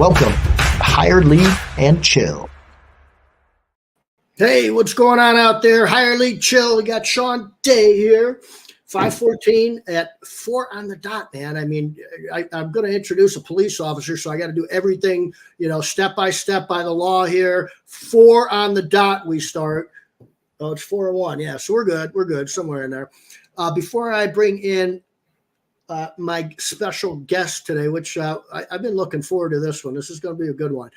Welcome to Hire, Lead, and Chill. Hey, what's going on out there? Hire, Lead, Chill. We got Shawn Day here, 5:14 at 4 on the dot, man. I mean, I'm going to introduce a police officer, so I got to do everything, step by step by the law here. 4 on the dot we start. Oh, it's 4:01. Yeah, so we're good. We're good somewhere in there. Before I bring in my special guest today, which I've been looking forward to this one. This is going to be a good one.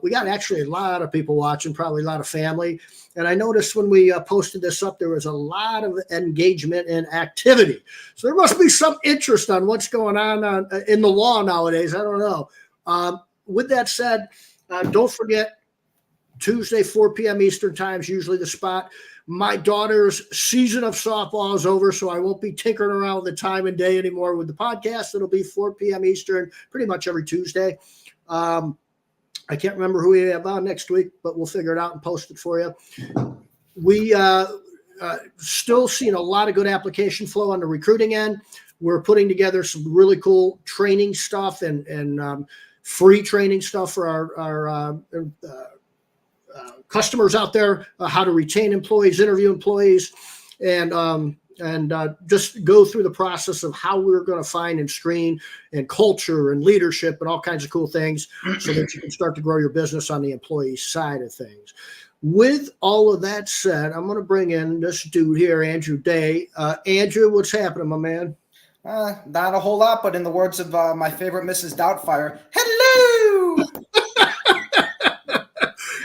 We got actually a lot of people watching, probably a lot of family. And I noticed when we posted this up, there was a lot of engagement and activity. So there must be some interest on what's going on in the law nowadays. I don't know. With that said, don't forget, Tuesday, 4 p.m. Eastern time is usually the spot. My daughter's season of softball is over, so I won't be tinkering around with the time and day anymore with the podcast. It'll be 4 p.m. Eastern pretty much every Tuesday. I can't remember who we have on next week, but we'll figure it out and post it for you. We still seeing a lot of good application flow on the recruiting end. We're putting together some really cool training stuff and free training stuff for our customers out there, how to retain employees, interview employees, and just go through the process of how we're going to find and screen and culture and leadership and all kinds of cool things so that you can start to grow your business on the employee side of things. With all of that said, I'm going to bring in this dude here, Andrew Day. Andrew, what's happening, my man? Not a whole lot, but in the words of my favorite Mrs. Doubtfire, hello!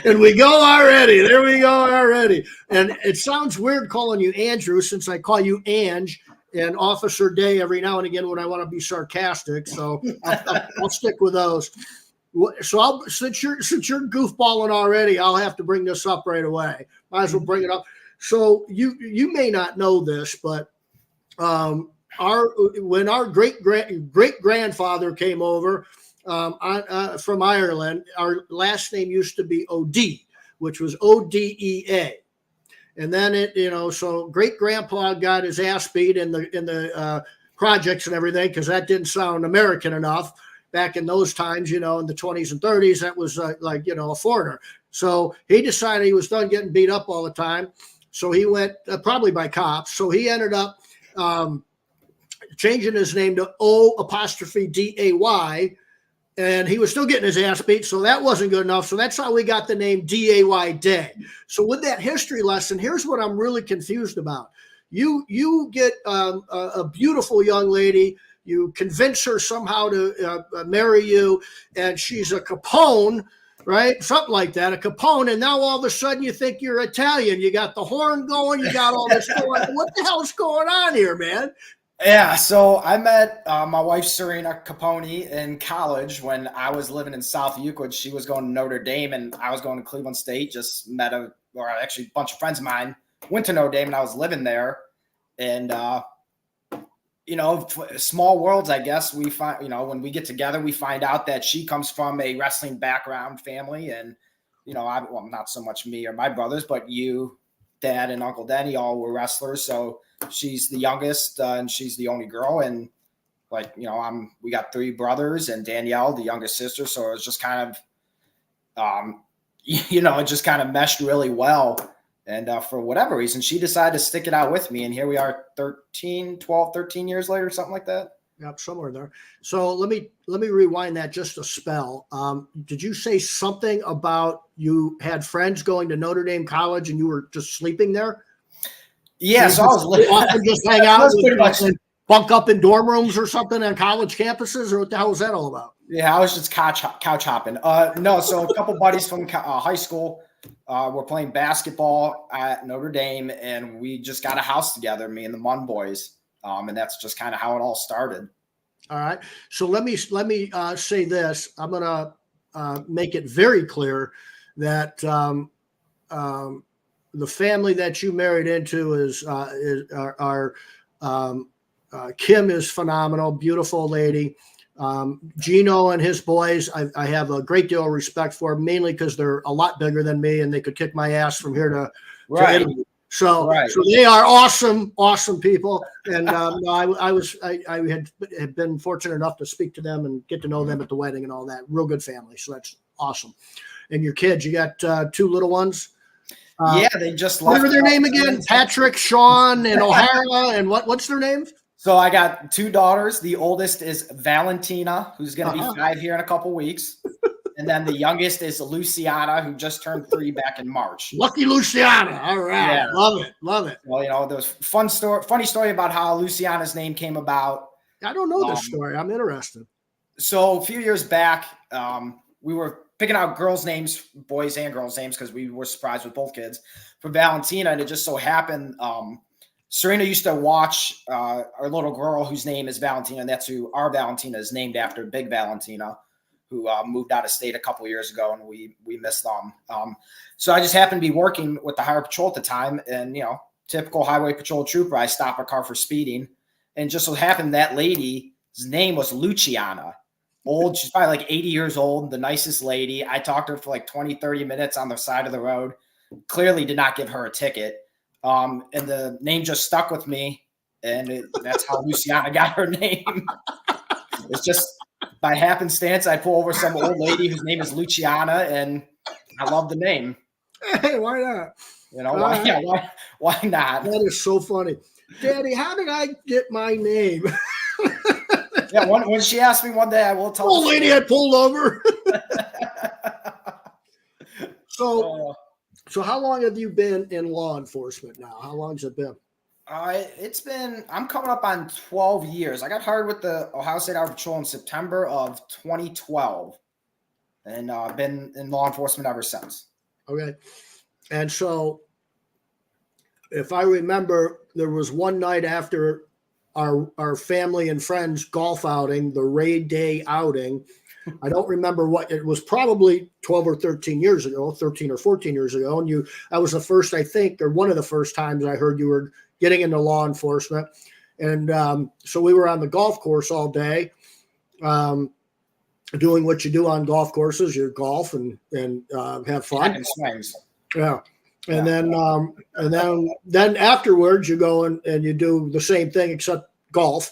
And we go already. There we go already. And it sounds weird calling you Andrew since I call you Ange and Officer Day every now and again when I want to be sarcastic. So I'll stick with those. So since you're goofballing already, I'll have to bring this up right away. Might as well bring it up. So you may not know this, but when our great grandfather came over from Ireland, our last name used to be O'D, which was Odea. And then so great grandpa got his ass beat in the projects and everything, because that didn't sound American enough back in those times, in the 20s and 30s. That was a foreigner. So he decided he was done getting beat up all the time. So he went probably by cops. So he ended up changing his name to O''Day. And he was still getting his ass beat, so that wasn't good enough. So that's how we got the name Day Day. So with that history lesson, here's what I'm really confused about. You get a beautiful young lady, you convince her somehow to marry you, and she's a Capone, right? Something like that, a Capone. And now all of a sudden you think you're Italian. You got the horn going, you got all this going. What the hell's going on here, man? Yeah, so I met my wife, Serena Capone, in college when I was living in South Euclid. She was going to Notre Dame, and I was going to Cleveland State. Just met a bunch of friends of mine went to Notre Dame, and I was living there. And, small worlds, I guess. We find, when we get together, we find out that she comes from a wrestling background family. And, not so much me or my brothers, but you, Dad, and Uncle Denny all were wrestlers. So she's the youngest and she's the only girl. And we got 3 brothers and Danielle, the youngest sister. So it was just kind of, it just kind of meshed really well. And for whatever reason, she decided to stick it out with me. And here we are 13 years later, something like that. Yep, somewhere there. So let me rewind that just a spell. Did you say something about you had friends going to Notre Dame College and you were just sleeping there? Yeah, so I was just hang out and bunk up in dorm rooms or something on college campuses, or what the hell was that all about? Yeah, I was just couch hopping. No, so a couple buddies from high school were playing basketball at Notre Dame, and we just got a house together, me and the Munn boys, and that's just kind of how it all started. All right. So let me say this. I'm gonna make it very clear that the family that you married into is Kim is phenomenal, beautiful lady. Gino and his boys, I have a great deal of respect for, mainly because they're a lot bigger than me and they could kick my ass from here to Italy. So, Right. so they are awesome, awesome people. And no, I had been fortunate enough to speak to them and get to know them at the wedding and all that. Real good family. So that's awesome. And your kids, you got two little ones. Yeah, they just left. What are their name again? Patrick, Sean, and O'Hara. And what's their names? So I got two daughters. The oldest is Valentina, who's going to be 5 here in a couple weeks. And then the youngest is Luciana, who just turned 3 back in March. Lucky Luciana. All right. Yeah. Love it. Love it. Well, there's funny story about how Luciana's name came about. I don't know this story. I'm interested. So a few years back, we were picking out girls' names, boys and girls' names, because we were surprised with both kids for Valentina. And it just so happened, Serena used to watch our little girl whose name is Valentina, and that's who our Valentina is named after, Big Valentina, who moved out of state a couple of years ago, and we missed them. So I just happened to be working with the highway patrol at the time, and typical highway patrol trooper, I stopped a car for speeding, and just so happened that lady's name was Luciana. Old, she's probably like 80 years old, the nicest lady. I talked to her for like 20, 30 minutes on the side of the road. Clearly did not give her a ticket. And the name just stuck with me, and that's how Luciana got her name. It's just by happenstance, I pull over some old lady whose name is Luciana, and I love the name. Hey, why not? Why not? That is so funny. Daddy, how did I get my name? Yeah, when she asked me one day, I will tell old lady I pulled over. So how long have you been in law enforcement now? How long has it been? I'm coming up on 12 years. I got hired with the Ohio State Highway Patrol in September of 2012, and I've been in law enforcement ever since. Okay. And so if I remember, there was one night after our family and friends golf outing, the raid day outing. I don't remember what it was, probably 12 or 13 years ago, 13 or 14 years ago. And that was the first, I think, or one of the first times I heard you were getting into law enforcement. And so we were on the golf course all day, doing what you do on golf courses, you golf and have fun. And swings. Yeah. And then afterwards you go and you do the same thing except golf.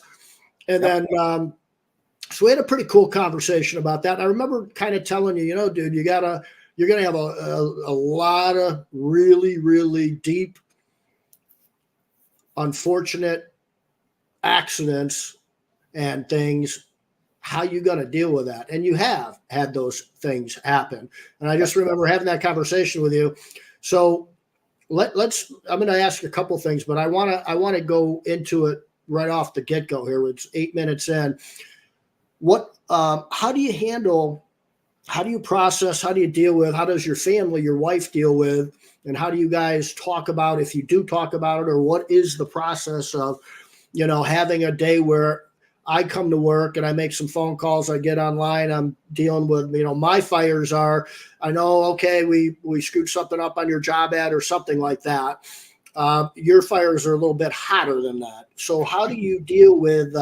And then so we had a pretty cool conversation about that. And I remember kind of telling you, dude, you're gonna have a lot of really, really deep, unfortunate accidents and things. How you gonna deal with that? And you have had those things happen. And I just remember having that conversation with you. So let's. I'm going to ask a couple things, but I want to go into it right off the get go here. It's 8 minutes in. How do you handle? How do you process? How do you deal with? How does your family, your wife, deal with? And how do you guys talk about, if you do talk about it, or what is the process of, having a day where I come to work and I make some phone calls, I get online, I'm dealing with, my fires are, I know, okay, we screwed something up on your job ad or something like that. Your fires are a little bit hotter than that. So how do you deal with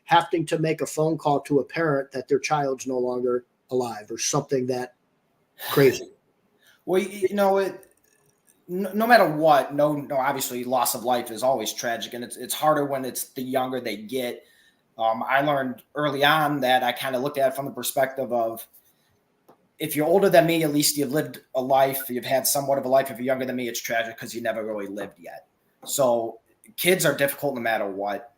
having to make a phone call to a parent that their child's no longer alive or something that crazy? Well, no matter what, no, obviously loss of life is always tragic, and it's harder when it's the younger they get. I learned early on that I kind of looked at it from the perspective of, if you're older than me, at least you've lived a life, you've had somewhat of a life. If you're younger than me, it's tragic because you never really lived yet. So kids are difficult no matter what.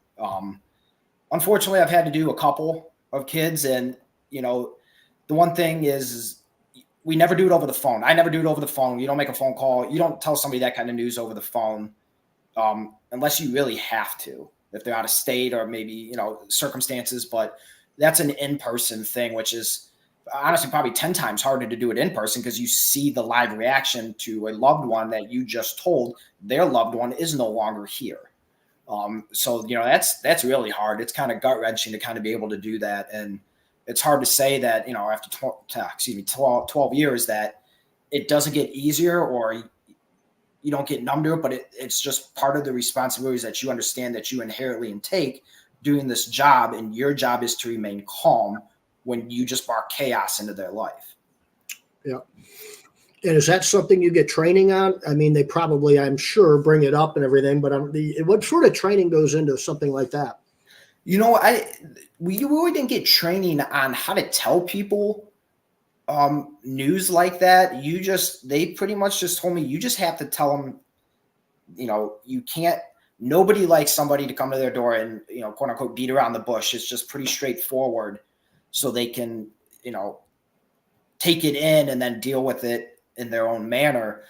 Unfortunately, I've had to do a couple of kids, and the one thing is we never do it over the phone. I never do it over the phone. You don't make a phone call. You don't tell somebody that kind of news over the phone unless you really have to, if they're out of state or maybe, circumstances. But that's an in-person thing, which is honestly probably 10 times harder to do it in person because you see the live reaction to a loved one that you just told their loved one is no longer here. So that's really hard. It's kind of gut-wrenching to kind of be able to do that. And it's hard to say that, after 12 years that it doesn't get easier or you don't get numb to it, but it's just part of the responsibilities that you understand that you inherently take doing this job. And your job is to remain calm when you just brought chaos into their life. Yeah. And is that something you get training on? I mean, they probably, I'm sure, bring it up and everything, but what sort of training goes into something like that? You know, we really didn't get training on how to tell people news like that. They pretty much just told me, you just have to tell them, you know, you can't, nobody likes somebody to come to their door and, you know, quote unquote, beat around the bush. It's just pretty straightforward, so they can, you know, take it in and then deal with it in their own manner.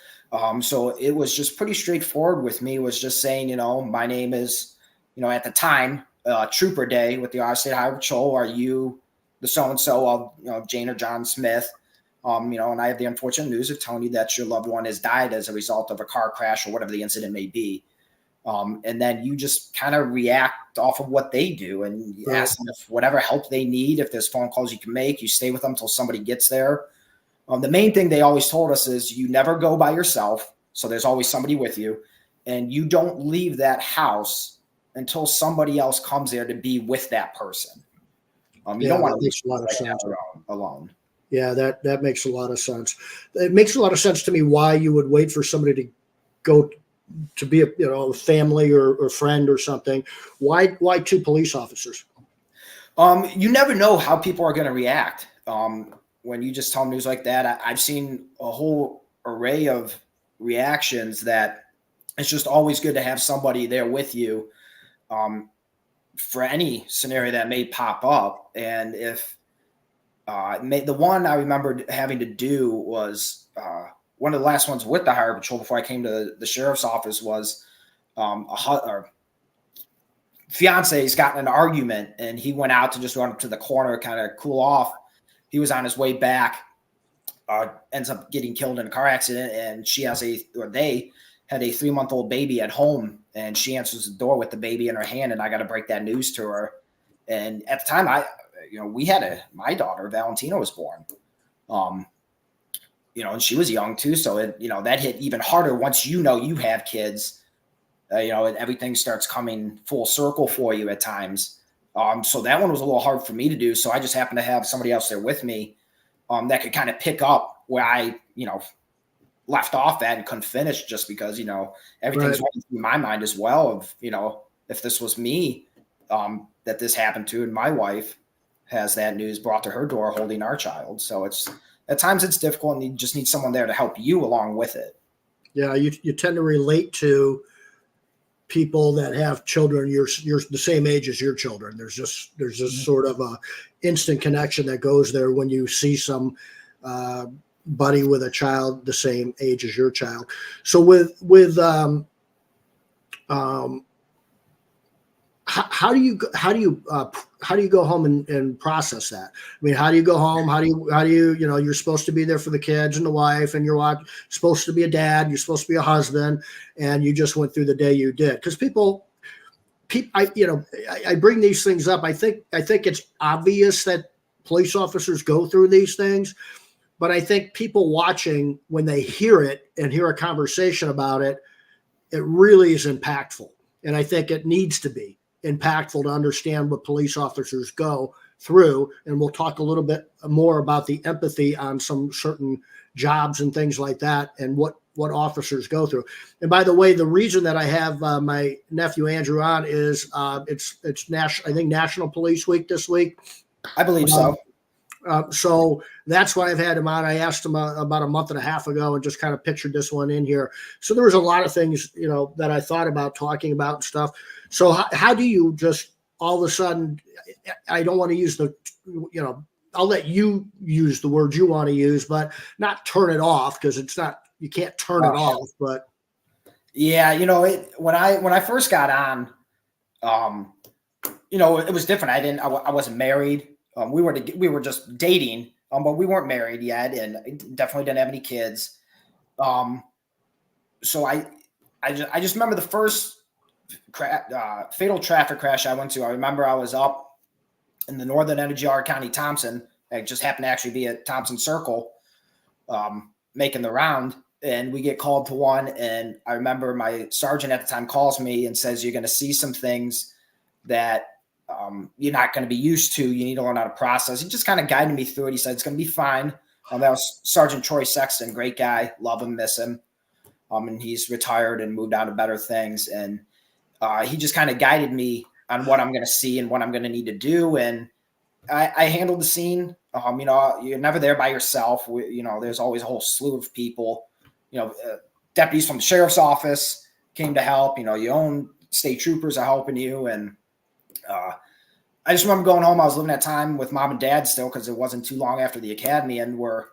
So it was just pretty straightforward with me, was just saying, you know, my name is, you know, at the time, Trooper Day with the Iowa State Highway Patrol. Are you the so-and-so of, you know, Jane or John Smith? You know, and I have the unfortunate news of telling you that your loved one has died as a result of a car crash or whatever the incident may be. And then you just kind of react off of what they do, and you ask them if whatever help they need, if there's phone calls you can make, you stay with them until somebody gets there. The main thing they always told us is you never go by yourself. So there's always somebody with you, and you don't leave that house until somebody else comes there to be with that person. You don't want to makes a lot of sense. Alone. Yeah, that makes a lot of sense. It makes a lot of sense to me why you would wait for somebody to go to be a family or friend or something. Why two police officers? You never know how people are going to react. When you just tell them news like that, I've seen a whole array of reactions that it's just always good to have somebody there with you for any scenario that may pop up. And if the one I remembered having to do was one of the last ones with the Highway Patrol before I came to the sheriff's office was a fiance's gotten an argument, and he went out to just run up to the corner, kind of cool off. He was on his way back, ends up getting killed in a car accident, and they had a 3-month-old baby at home, and she answers the door with the baby in her hand, and I got to break that news to her. And at the time, my daughter Valentina was born, and she was young too, so that hit even harder once you have kids. And everything starts coming full circle for you at times. So that one was a little hard for me to do. So I just happened to have somebody else there with me that could kind of pick up where I, left off at and couldn't finish, just because, everything's running through my mind as well of, if this was me that this happened to, and my wife has that news brought to her door holding our child. So at times it's difficult, and you just need someone there to help you along with it. Yeah. You tend to relate to people that have children you're the same age as your children. There's just sort of a instant connection that goes there when you see some buddy with a child the same age as your child. So how do you go home and process that? I mean, how do you go home? How do you you're supposed to be there for the kids and the wife, and you're supposed to be a dad, you're supposed to be a husband, and you just went through the day you did. Because I bring these things up. I think it's obvious that police officers go through these things, but I think people watching, when they hear it and hear a conversation about it, it really is impactful. And I think it needs to be impactful to understand what police officers go through. And we'll talk a little bit more about the empathy on some certain jobs and things like that, and what officers go through. And by the way, the reason that I have my nephew Andrew on is it's National Police Week this week. I believe so. So that's why I've had him on. I asked him about a month and a half ago and just kind of pictured this one in here. So there was a lot of things, that I thought about talking about and stuff. So how do you just all of a sudden, I don't want to use I'll let you use the words you want to use, but not turn it off, because it's not, you can't turn it off. But yeah, when I first got on, it was different. I wasn't married. We were just dating, but we weren't married yet, and definitely didn't have any kids. So I just remember the first fatal traffic crash I went to. I remember I was up in the northern end of Geauga County, Thompson. I just happened to actually be at Thompson Circle, making the round, and we get called to one. And I remember my sergeant at the time calls me and says, "You're going to see some things that you're not going to be used to. You need to learn how to process." He just kind of guided me through it. He said, "It's going to be fine. That was Sergeant Troy Sexton, great guy, love him, miss him. And he's retired and moved on to better things. And he just kind of guided me on what I'm going to see and what I'm going to need to do. And I handled the scene. You're never there by yourself. There's always a whole slew of people. Deputies from the sheriff's office came to help. Your own state troopers are helping you. And I just remember going home. I was living that time with mom and dad still because it wasn't too long after the academy. And we're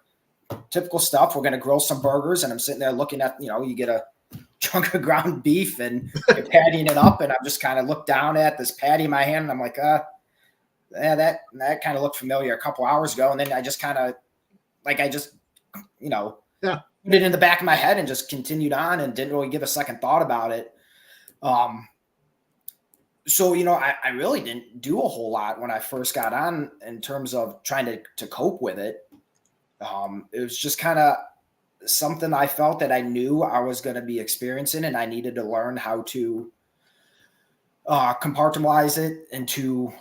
typical stuff. We're going to grill some burgers. And I'm sitting there looking at, you get a chunk of ground beef and you're pattying it up. And I'm just kind of look down at this patty in my hand. And I'm like, yeah, that kind of looked familiar a couple hours ago. And then I just kind of put it in the back of my head and just continued on and didn't really give a second thought about it. So, I really didn't do a whole lot when I first got on in terms of trying to cope with it. It was just kind of something I felt that I knew I was going to be experiencing, and I needed to learn how to compartmentalize it into,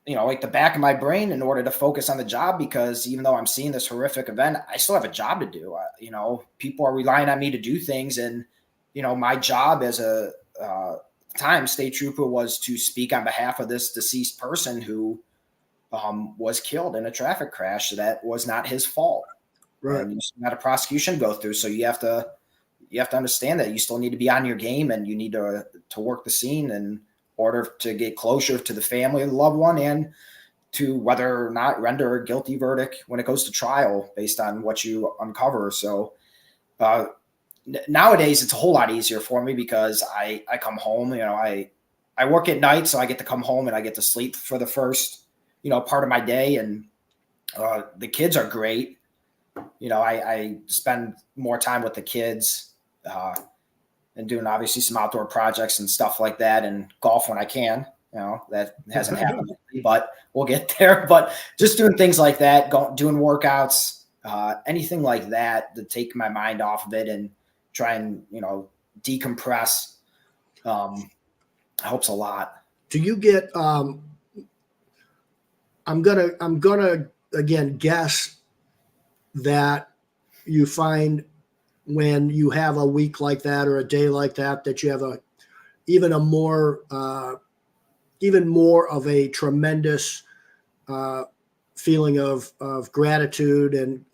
like the back of my brain in order to focus on the job, because even though I'm seeing this horrific event, I still have a job to do. People are relying on me to do things. And, my job as a state trooper was to speak on behalf of this deceased person who was killed in a traffic crash that was not his fault. Right. And you still got a prosecution to go through. So you have to understand that you still need to be on your game, and you need to work the scene in order to get closure to the family of the loved one and to whether or not render a guilty verdict when it goes to trial based on what you uncover. So nowadays it's a whole lot easier for me because I come home, I work at night, so I get to come home and I get to sleep for the first, part of my day. And the kids are great. I spend more time with the kids and doing obviously some outdoor projects and stuff like that, and golf when I can. That hasn't happened lately, but we'll get there. But just doing things like that, doing workouts, anything like that to take my mind off of it and try and, decompress helps a lot. Do you get, I'm gonna again guess that you find when you have a week like that or a day like that, that you have even more of a tremendous feeling of gratitude and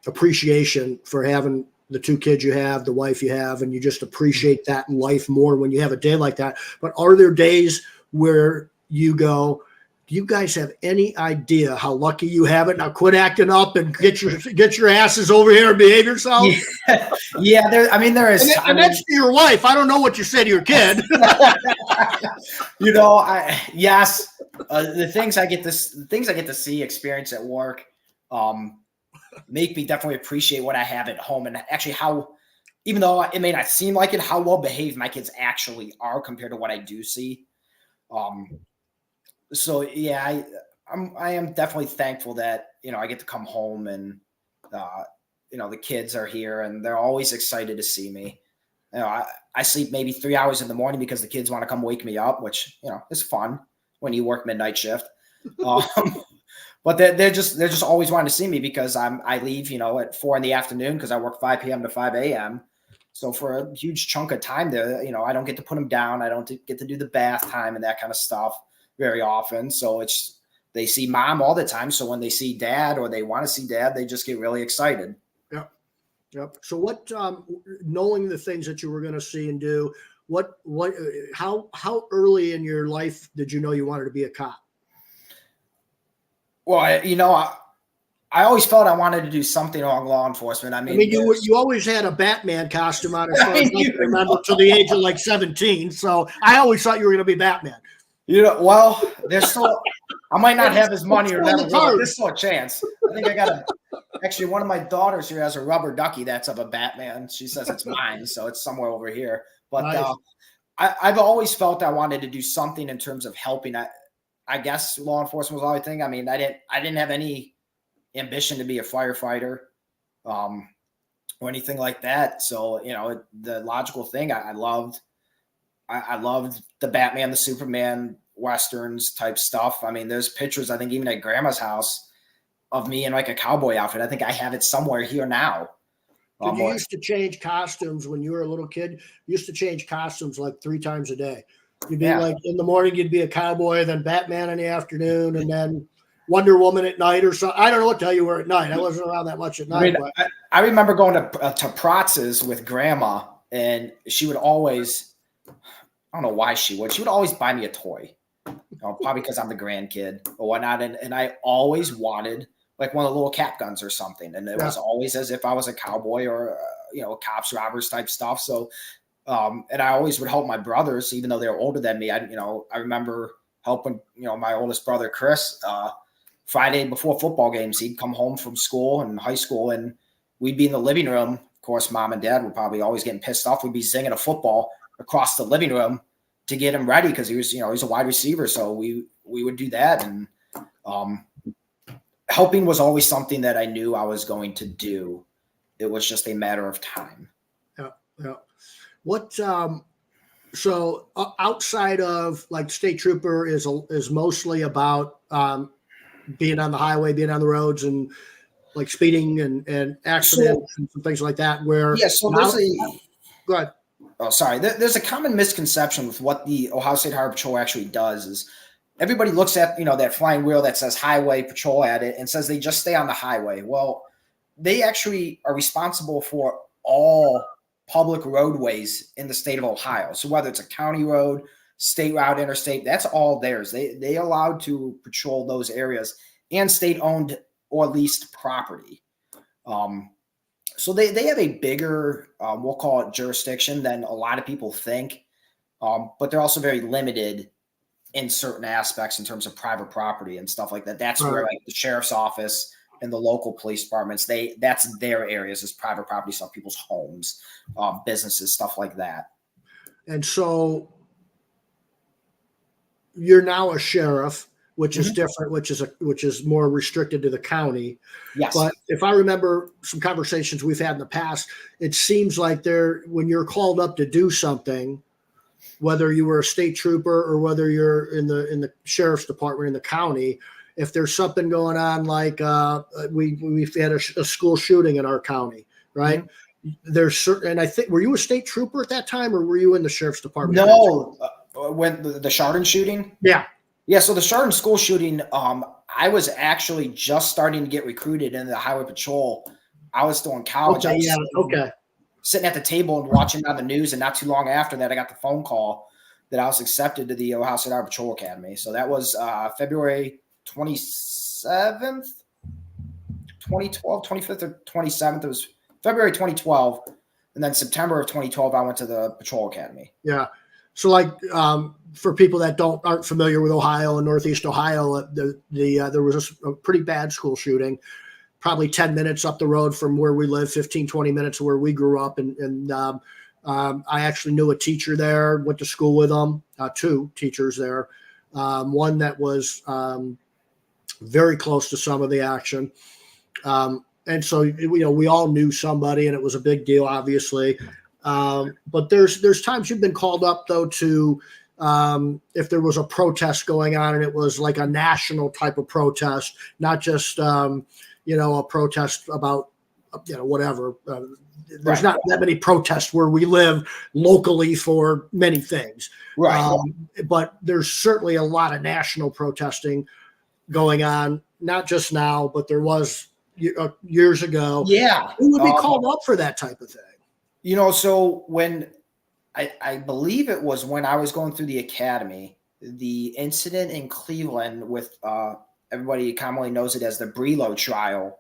appreciation for having the two kids you have, the wife you have, and you just appreciate that in life more when you have a day like that. But are there days where you go, do you guys have any idea how lucky you have it? Now quit acting up and get your asses over here and behave yourself. Yeah. There is. And that's to your wife. I don't know what you say to your kid. Yes. The things I get to see, experience at work, make me definitely appreciate what I have at home, and actually how, even though it may not seem like it, how well behaved my kids actually are compared to what I do see. So yeah, I am definitely thankful that, I get to come home and, the kids are here and they're always excited to see me. I sleep maybe 3 hours in the morning because the kids want to come wake me up, which, is fun when you work midnight shift. But they're just always wanting to see me because I leave, at 4 p.m. because I work 5 p.m. to 5 a.m. So for a huge chunk of time there, I don't get to put them down. I don't get to do the bath time and that kind of stuff very often. So they see mom all the time. So when they see dad or they want to see dad, they just get really excited. Yep. So what, knowing the things that you were going to see and do, how early in your life did you know you wanted to be a cop? Well, I always felt I wanted to do something along law enforcement. You always had a Batman costume on as far as I can remember to the age of like 17. So I always thought you were going to be Batman. Well, there's still, I might not have his money or never will, but there's still a chance. I think I got actually one of my daughters here has a rubber ducky that's of a Batman. She says it's mine, so it's somewhere over here. But nice. I've always felt I wanted to do something in terms of helping. I guess law enforcement was the only thing. I didn't have any ambition to be a firefighter or anything like that. So, the logical thing, I loved the Batman, the Superman, Westerns type stuff. I mean, there's pictures, I think even at grandma's house of me in like a cowboy outfit. I think I have it somewhere here now. Did you used to change costumes when you were a little kid? You used to change costumes like 3 times a day. You'd be like in the morning, you'd be a cowboy, then Batman in the afternoon, and then Wonder Woman at night or something. I don't know what the hell you were at night. I wasn't around that much at night. I remember going to Pratz's with grandma, and she would always, I don't know why she would always buy me a toy. Probably because I'm the grandkid or whatnot. And I always wanted like one of the little cap guns or something. And it was always as if I was a cowboy or, cops, robbers type stuff. So, and I always would help my brothers, even though they were older than me. I remember helping, my oldest brother, Chris, Friday before football games, he'd come home from school and high school and we'd be in the living room. Of course, mom and dad were probably always getting pissed off. We'd be zinging a football across the living room to get him ready because he was, he's a wide receiver. So we would do that. And helping was always something that I knew I was going to do. It was just a matter of time. Yeah. What, so outside of like state trooper is mostly about being on the highway, being on the roads and like speeding and accidents and things like that where. Yeah. So go ahead. Oh, sorry. There's a common misconception with what the Ohio State Highway Patrol actually does is everybody looks at, that flying wheel that says highway patrol at it and says they just stay on the highway. Well, they actually are responsible for all public roadways in the state of Ohio. So whether it's a county road, state route, interstate, that's all theirs. They allowed to patrol those areas and state owned or leased property. So they have a bigger, we'll call it jurisdiction than a lot of people think, but they're also very limited in certain aspects in terms of private property and stuff like that. That's where like the sheriff's office and the local police departments, that's their areas is private property stuff, people's homes, businesses, stuff like that. And so you're now a sheriff, which is different, which is more restricted to the county. Yes. But if I remember some conversations we've had in the past, it seems like when you're called up to do something, whether you were a state trooper or whether you're in the sheriff's department in the county, if there's something going on, like we've had a school shooting in our county, right? There's certain, and I think, were you a state trooper at that time or were you in the sheriff's department? No, when the Chardon shooting? Yeah. Yeah, so the Chardon school shooting, I was actually just starting to get recruited into the highway patrol. I was still in college. Sitting at the table and watching on the news, and not too long after that, I got the phone call that I was accepted to the Ohio State Highway Patrol Academy. So that was February 27th, 2012, 25th or 27th. It was February 2012, and then September of 2012, I went to the Patrol Academy. Yeah. So like for people that aren't familiar with Ohio and Northeast Ohio, there was a pretty bad school shooting, probably 10 minutes up the road from where we live, 15, 20 minutes where we grew up. And I actually knew a teacher there, went to school with them, 2 teachers there. One that was very close to some of the action. And so, we all knew somebody and it was a big deal, obviously. But there's times you've been called up though to if there was a protest going on and it was like a national type of protest, not just a protest about whatever. There's not that many protests where we live locally for many things, right? But there's certainly a lot of national protesting going on, not just now, but there was years ago. Yeah, who would be called up for that type of thing? So when I believe it was when I was going through the academy, the incident in Cleveland with everybody commonly knows it as the Brelo trial,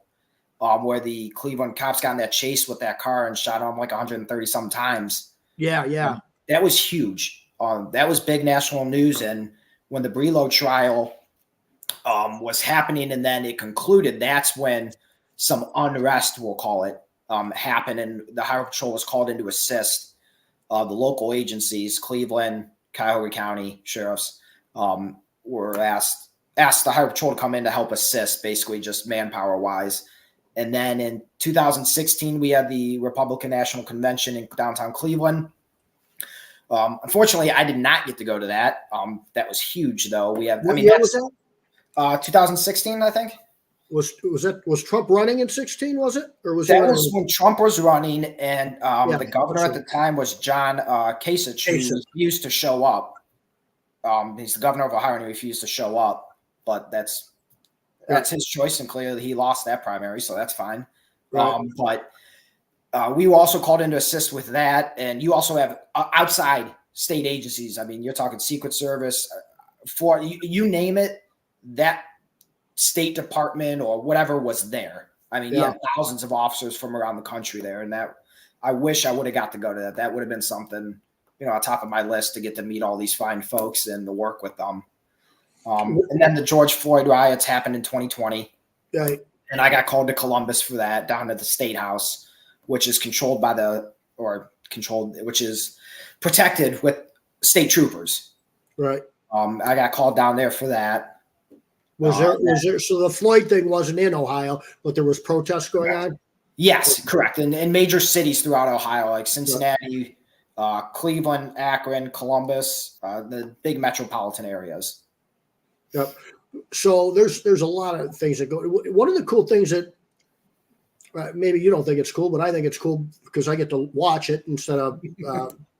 where the Cleveland cops got in that chase with that car and shot him like 130 some times. Yeah. That was huge. That was big national news. And when the Brelo trial was happening and then it concluded, that's when some unrest, we'll call it, happened, and the Highway Patrol was called in to assist the local agencies. Cleveland, Cuyahoga County sheriffs were asked the Highway Patrol to come in to help assist, basically just manpower wise. And then in 2016, we had the Republican National Convention in downtown Cleveland, Unfortunately, I did not get to go to that. That was huge, though. What year was that? 2016, I think. Was Trump running in 16? Was it, or was he That running? was when Trump was running, and the governor at so- the time was John Kasich, who Kasich. refused to show up. He's the governor of Ohio, and he refused to show up. But that's his choice, and clearly he lost that primary, so that's fine. Right. But we were also called in to assist with that, and you also have outside state agencies. I mean, you're talking Secret Service, for you name it, that State Department or whatever was there. I mean, you had thousands of officers from around the country there, and that I wish I would have got to go to that. That would have been something, on top of my list, to get to meet all these fine folks and to work with them. And then the George Floyd riots happened in 2020, Right. and I got called to Columbus for that, down at the State House, which is which is protected with state troopers. Right. I got called down there for that. Was there? So the Floyd thing wasn't in Ohio, but there was protests going on. Yes, correct. In major cities throughout Ohio, like Cincinnati, Cleveland, Akron, Columbus, the big metropolitan areas. Yep. So there's a lot of things that go. One of the cool things that maybe you don't think it's cool, but I think it's cool because I get to watch it instead of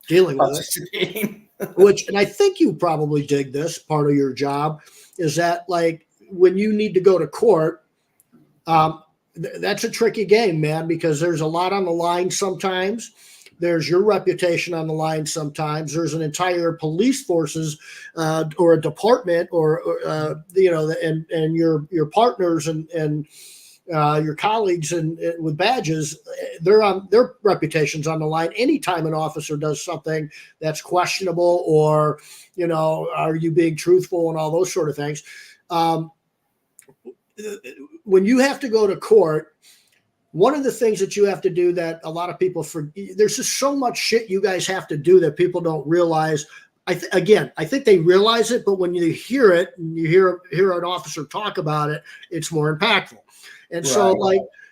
dealing with it. And I think you probably dig this part of your job is that, like, when you need to go to court, that's a tricky game, man, because there's a lot on the line sometimes. There's your reputation on the line sometimes. There's an entire police forces or a department and your partners and your colleagues and with badges, their reputation's on the line. Anytime an officer does something that's questionable or, are you being truthful and all those sort of things. When you have to go to court, one of the things that you have to do that a lot of people forget, there's just so much shit you guys have to do that people don't realize. I think they realize it, but when you hear it and you hear an officer talk about it, it's more impactful. And so,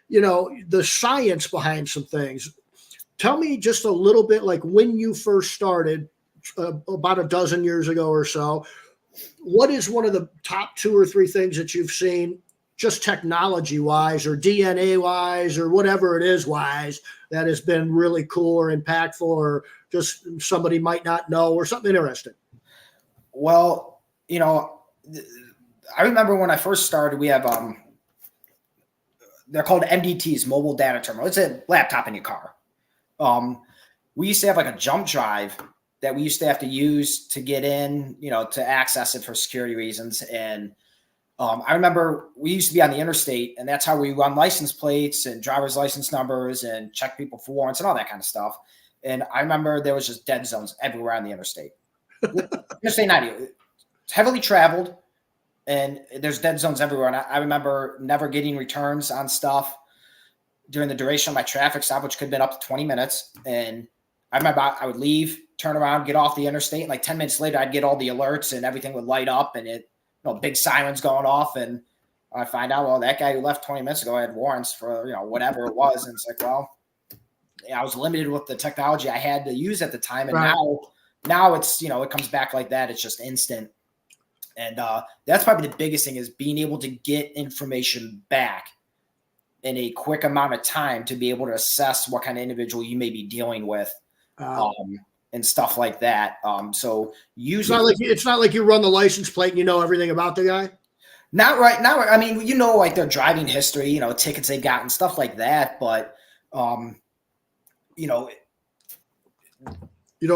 the science behind some things. Tell me just a little bit, like when you first started about a dozen years ago or so, what is one of the top 2 or 3 things that you've seen just technology wise or DNA wise or whatever it is wise that has been really cool or impactful or just somebody might not know or something interesting? Well, I remember when I first started, we have, they're called MDTs, mobile data terminal. It's a laptop in your car. We used to have like a jump drive that we used to have to use to get in, to access it for security reasons. And I remember we used to be on the interstate, and that's how we run license plates and driver's license numbers and check people for warrants and all that kind of stuff. And I remember there was just dead zones everywhere on the interstate. Interstate 90, it's heavily traveled, and there's dead zones everywhere. And I remember never getting returns on stuff during the duration of my traffic stop, which could have been up to 20 minutes. And I remember I would leave, turn around, get off the interstate, and like 10 minutes later, I'd get all the alerts and everything would light up, and big sirens going off, and I find out, well, that guy who left 20 minutes ago had warrants for, whatever it was. And it's like, well, I was limited with the technology I had to use at the time. And now it's, it comes back like that. It's just instant. And that's probably the biggest thing is being able to get information back in a quick amount of time to be able to assess what kind of individual you may be dealing with. And stuff like that. So usually it's not like you run the license plate and you know everything about the guy. Not right now. I mean, like their driving history, tickets they've gotten, stuff like that. But, you don't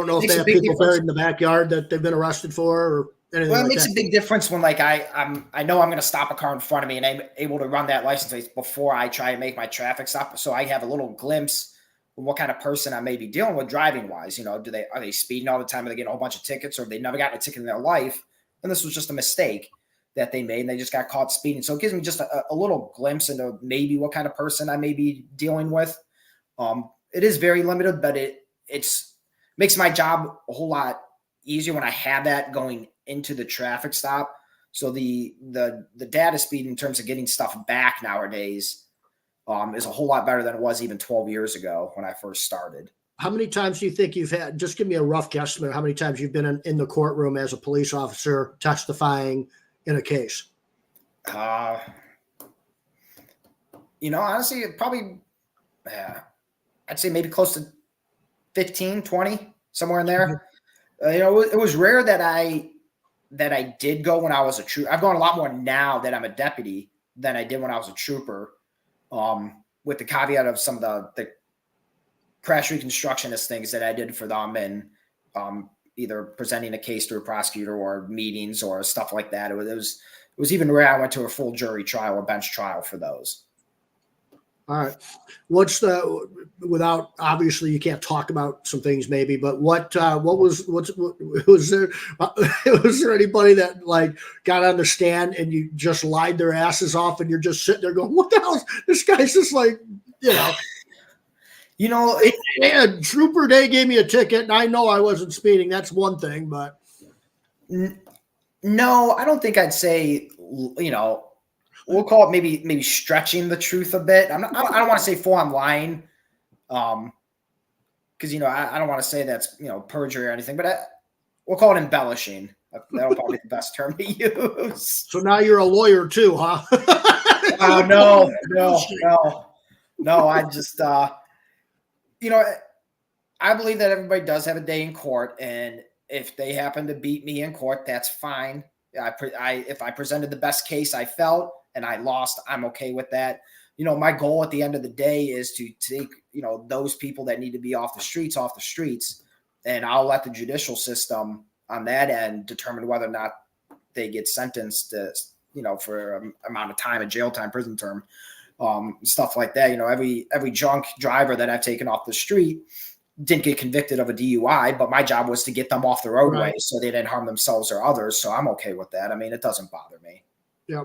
know if they have people buried in the backyard that they've been arrested for or anything. Well, it makes a big difference when, like, I know I'm going to stop a car in front of me and I'm able to run that license plate before I try and make my traffic stop. So I have a little glimpse of what kind of person I may be dealing with driving wise. Are they speeding all the time? Are they getting a whole bunch of tickets, or have they never gotten a ticket in their life? And this was just a mistake that they made and they just got caught speeding. So it gives me just a little glimpse into maybe what kind of person I may be dealing with. It is very limited, but it's makes my job a whole lot easier when I have that going into the traffic stop. So the data speed in terms of getting stuff back nowadays is a whole lot better than it was even 12 years ago when I first started. How many times do you think you've had, just give me a rough guesstimate, how many times you've been in the courtroom as a police officer testifying in a case? Honestly, probably, I'd say maybe close to 15, 20, somewhere in there. It was rare that I did go when I was a trooper. I've gone a lot more now that I'm a deputy than I did when I was a trooper, with the caveat of some of the crash reconstructionist things that I did for them, and either presenting a case to a prosecutor or meetings or stuff like that. It was even rare I went to a full jury trial or bench trial for those. All right. Without, obviously you can't talk about some things maybe, but was there anybody that like got on the stand and you just lied their asses off and you're just sitting there going, what the hell? This guy's just like, Trooper Day gave me a ticket and I know I wasn't speeding. That's one thing, but. No, I don't think I'd say, we'll call it maybe stretching the truth a bit. I don't want to say full on lying, because I don't want to say that's perjury or anything, but we'll call it embellishing. That'll probably be the best term to use. So now you're a lawyer too, huh? Oh no! I just I believe that everybody does have a day in court, and if they happen to beat me in court, that's fine. If I presented the best case I felt and I lost, I'm okay with that. My goal at the end of the day is to take, those people that need to be off the streets, and I'll let the judicial system on that end determine whether or not they get sentenced to, for an amount of time, a jail time, prison term, stuff like that. Every drunk driver that I've taken off the street didn't get convicted of a DUI, but my job was to get them off the roadway so they didn't harm themselves or others. So I'm okay with that. I mean, it doesn't bother me. Yeah.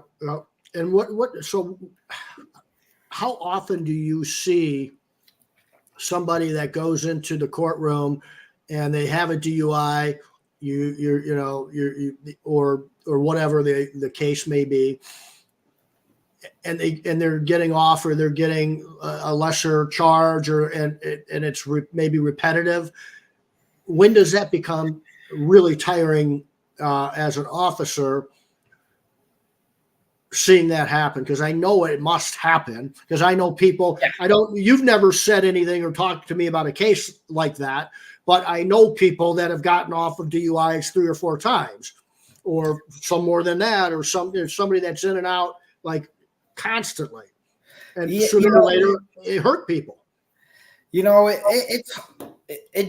And so how often do you see somebody that goes into the courtroom and they have a DUI, or whatever the case may be, and they're getting off, or they're getting a lesser charge, and it's maybe repetitive? When does that become really tiring as an officer, seeing that happen? Because I know it must happen, because I know people. You've never said anything or talked to me about a case like that, but I know people that have gotten off of DUIs 3 or 4 times, or some more than that, or somebody that's in and out like constantly, and sooner or later it hurt people. It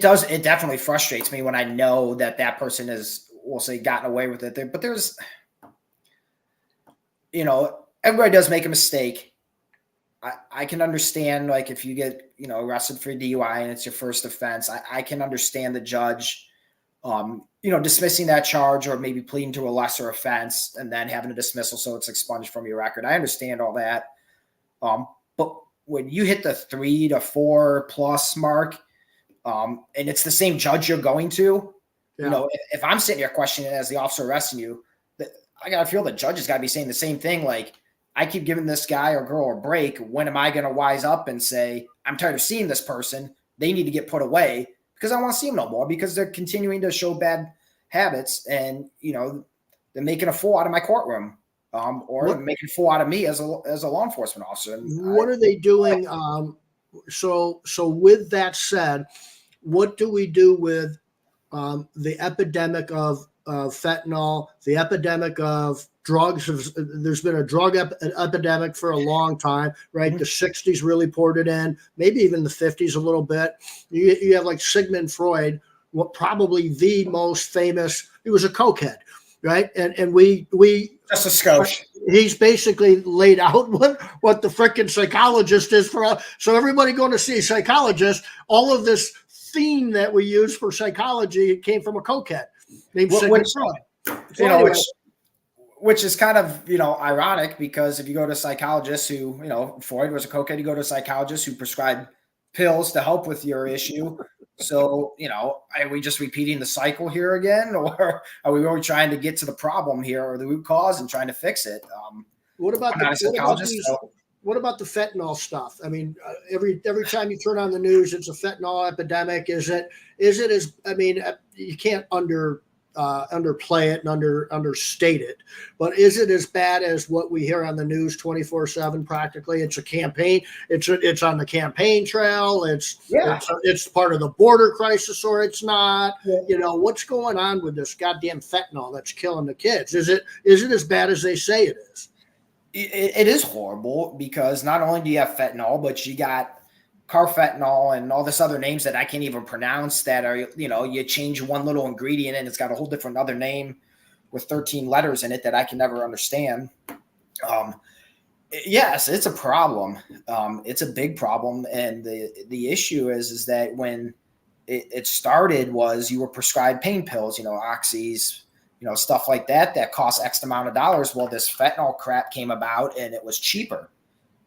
definitely frustrates me when I know that person has, we'll say, gotten away with it. But there's, everybody does make a mistake. I can understand, like, if you get, arrested for DUI and it's your first offense, I can understand the judge, dismissing that charge, or maybe pleading to a lesser offense and then having a dismissal so it's expunged from your record. I understand all that. But when you hit the 3 to 4 plus mark, and it's the same judge you're going to, if I'm sitting here questioning it as the officer arresting you, I got to feel the judge has got to be saying the same thing. Like, I keep giving this guy or girl a break. When am I going to wise up and say, I'm tired of seeing this person, they need to get put away, because I don't want to see them no more, because they're continuing to show bad habits, and, they're making a fool out of my courtroom, or making a fool out of me as a law enforcement officer. And what are they doing? So with that said, what do we do with the epidemic of fentanyl, the epidemic of drugs? There's been a drug epidemic for a long time, right? Mm-hmm. The 60s really poured it in, maybe even the 50s a little bit. You have like Sigmund Freud, probably the most famous. He was a cokehead, right? And we just a skosh. He's basically laid out what the frickin' psychologist is for us. So everybody going to see a psychologist, all of this theme that we use for psychology, it came from a cokehead named Sigmund Freud. Which is kind of, ironic, because if you go to psychologists who, Freud was a cokehead, you go to a psychologist who prescribed pills to help with your issue. So, are we just repeating the cycle here again, or are we really trying to get to the problem here, or the root cause, and trying to fix it? What about what about the fentanyl stuff? I mean, every time you turn on the news, it's a fentanyl epidemic. Is it as, I mean, you can't underplay it and understate it, but is it as bad as what we hear on the news 24/7? Practically, it's a campaign. It's on the campaign trail. It's part of the border crisis, or it's not. You know, what's going on with this goddamn fentanyl that's killing the kids? Is it as bad as they say it is? It is horrible, because not only do you have fentanyl, but you got carfentanil and all this other names that I can't even pronounce, that are, you know, you change one little ingredient and it's got a whole different other name with 13 letters in it that I can never understand. Yes, it's a problem. It's a big problem. And the issue is that when it started, was you were prescribed pain pills, you know, oxys, you know, stuff like that cost X amount of dollars. Well, this fentanyl crap came about and it was cheaper.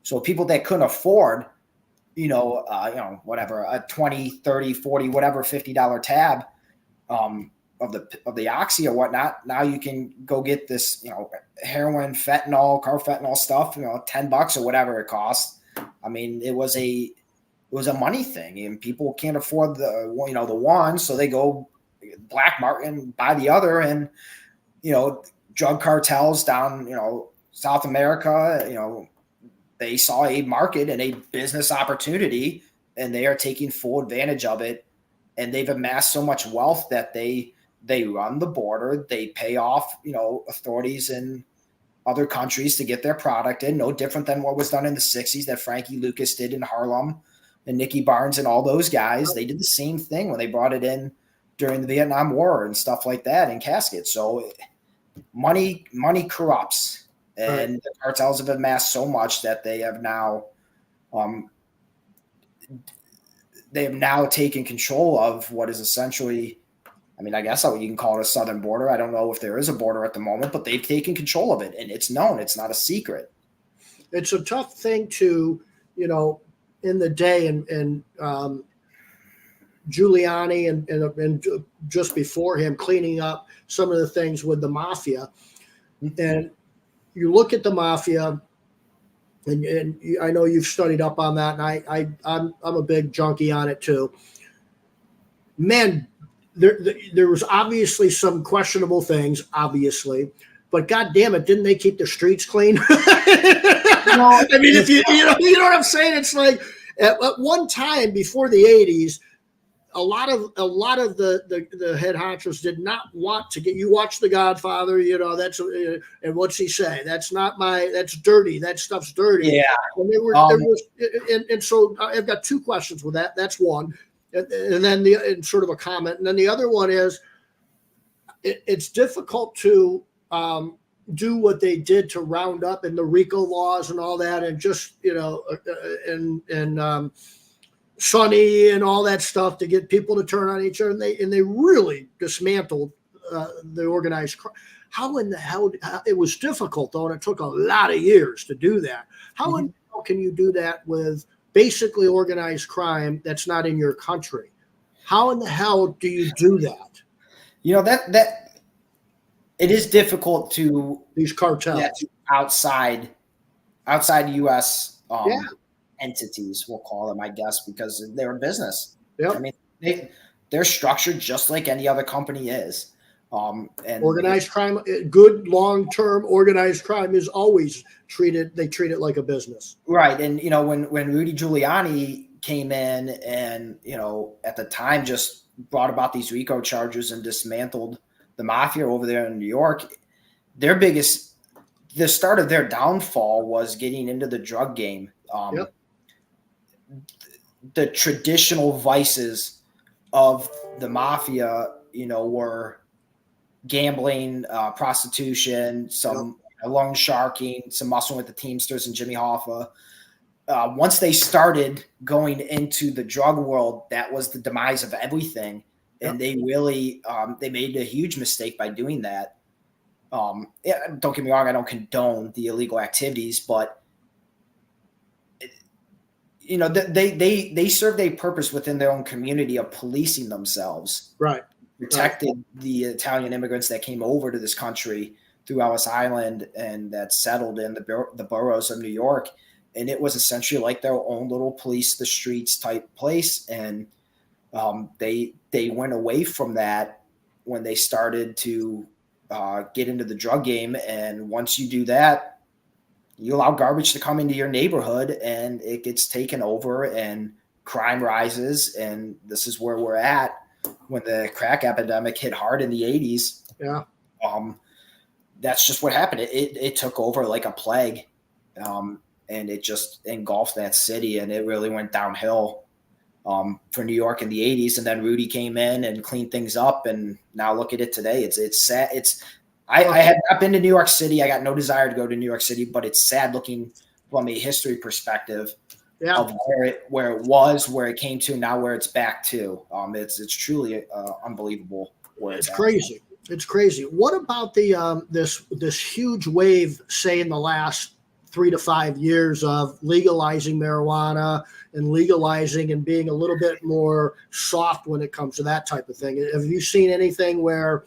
So people that couldn't afford, whatever, a 20, 30, 40, whatever, $50 tab of the oxy or whatnot, now you can go get this, you know, heroin, fentanyl, carfentanil stuff, you know, $10 or whatever it costs. I mean, it was a money thing, and people can't afford the one, so they go black market and buy the other. And, you know, drug cartels down, you know, South America, you know, they saw a market and a business opportunity, and they are taking full advantage of it. And they've amassed so much wealth that they run the border. They pay off, you know, authorities in other countries to get their product in. No different than what was done in the 60s that Frankie Lucas did in Harlem, and Nicky Barnes and all those guys. They did the same thing when they brought it in during the Vietnam War and stuff like that in caskets. So money corrupts, and the cartels have amassed so much that they have now taken control of what is essentially, I mean, I guess you can call it a southern border. I don't know if there is a border at the moment, but they've taken control of it, and it's known. It's not a secret. It's a tough thing to, you know, in the day, and Giuliani and just before him, cleaning up some of the things with the mafia. And you look at the mafia, and I know you've studied up on that, and I'm a big junkie on it too. Man, there was obviously some questionable things, obviously, but God damn it, didn't they keep the streets clean? I mean, if you know what I'm saying? It's like at one time before the 80s, a lot of the head honchos did not want to get. You watch The Godfather, you know, that's and what's he say? That's dirty. That stuff's dirty. Yeah. And so I've got two questions with that. That's one, and then and sort of a comment, and then the other one is, it's difficult to do what they did to round up in the RICO laws and all that, and just, you know, and Sonny and all that stuff to get people to turn on each other, and they really dismantled the organized crime. How in the hell? It was difficult though, and it took a lot of years to do that. How in the hell can you do that with basically organized crime that's not in your country? How in the hell do you do that? You know, that it is difficult to these cartels outside U.S. entities, we'll call them, I guess, because they're a business. Yep. I mean, they're structured just like any other company is. And organized crime, good long-term organized crime is always treated like a business. Right. And, you know, when Rudy Giuliani came in and, you know, at the time just brought about these RICO charges and dismantled the mafia over there in New York, the start of their downfall was getting into the drug game. The traditional vices of the mafia, you know, were gambling, prostitution, some loan sharking, some muscling with the Teamsters and Jimmy Hoffa. Once they started going into the drug world, that was the demise of everything. And they really, they made a huge mistake by doing that. Don't get me wrong, I don't condone the illegal activities, but you know, they served a purpose within their own community of policing themselves. Right. Protected the Italian immigrants that came over to this country through Ellis Island and that settled in the boroughs of New York. And it was essentially like their own little police the streets type place. And they went away from that when they started to get into the drug game. And once you do that, you allow garbage to come into your neighborhood and it gets taken over and crime rises. And this is where we're at when the crack epidemic hit hard in the 80s. Yeah. That's just what happened. It took over like a plague. And it just engulfed that city, and it really went downhill for New York in the 80s. And then Rudy came in and cleaned things up. And now look at it today. It's sad. I have not been to New York City. I got no desire to go to New York City, but it's sad looking from a history perspective of where it was, where it came to, now where it's back to. It's truly unbelievable. It's crazy. It's crazy. What about the this huge wave, say in the last 3 to 5 years, of legalizing marijuana and legalizing and being a little bit more soft when it comes to that type of thing? Have you seen anything where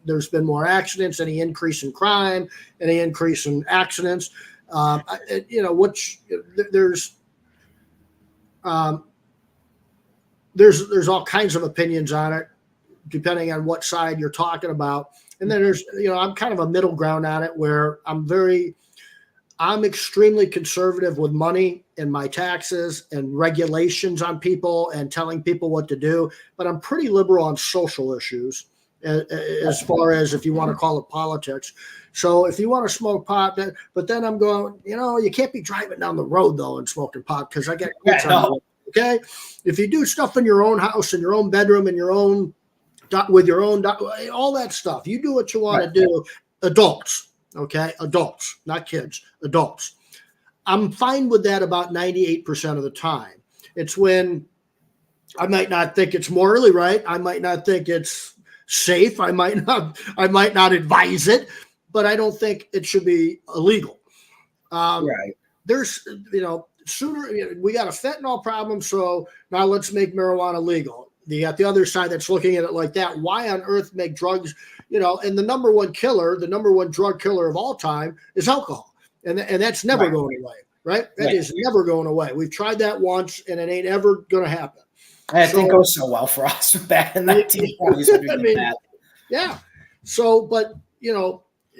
there's been more accidents, any increase in crime, any increase in accidents? There's all kinds of opinions on it, depending on what side you're talking about. And then there's, I'm kind of a middle ground on it, where I'm extremely conservative with money and my taxes and regulations on people and telling people what to do, but I'm pretty liberal on social issues, as far as, if you want to call it, politics. So if you want to smoke pot, but then I'm going, you can't be driving down the road though and smoking pot, because I get kids on the road, okay? If you do stuff in your own house, in your own bedroom, in your own, with your own, all that stuff, you do what you want to do. Adults, okay? Adults, not kids, adults. I'm fine with that about 98% of the time. It's when I might not think it's morally right. I might not think it's safe. I might not advise it, but I don't think it should be illegal. There's, sooner, we got a fentanyl problem, so now let's make marijuana legal. You got the other side that's looking at it like that. Why on earth make drugs, and the number one drug killer of all time is alcohol. And that's never going away, right? That is never going away. We've tried that once, and it ain't ever going to happen. And it didn't go so well for us back in the 1920s. Yeah. So, but,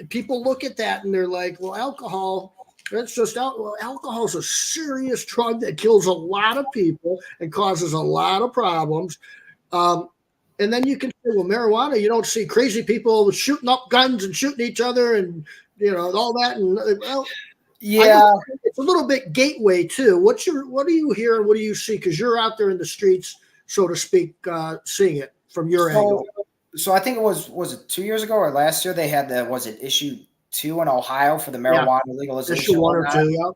people look at that and they're like, well, alcohol, that's just alcohol is a serious drug that kills a lot of people and causes a lot of problems. And then you can say, well, marijuana, you don't see crazy people shooting up guns and shooting each other and, all that. And it's a little bit gateway too. What do you hear and what do you see? Because you're out there in the streets, so to speak, seeing it from your angle. So I think it was it 2 years ago or last year they had issue 2 in Ohio for the marijuana legalization. Issue 1 or 2,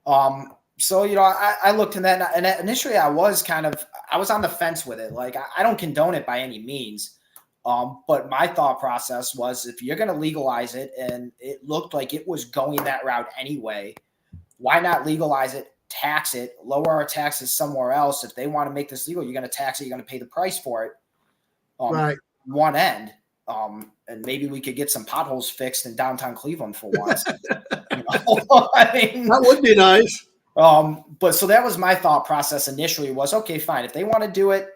yeah. So, I looked in that, and initially I was on the fence with it. Like, I don't condone it by any means. But my thought process was, if you're going to legalize it, and it looked like it was going that route anyway, why not legalize it, tax it, lower our taxes somewhere else? If they want to make this legal, you're going to tax it, you're going to pay the price for it. One end. And maybe we could get some potholes fixed in downtown Cleveland for once. I mean, that would be nice. But so that was my thought process initially, was, okay, fine. If they want to do it,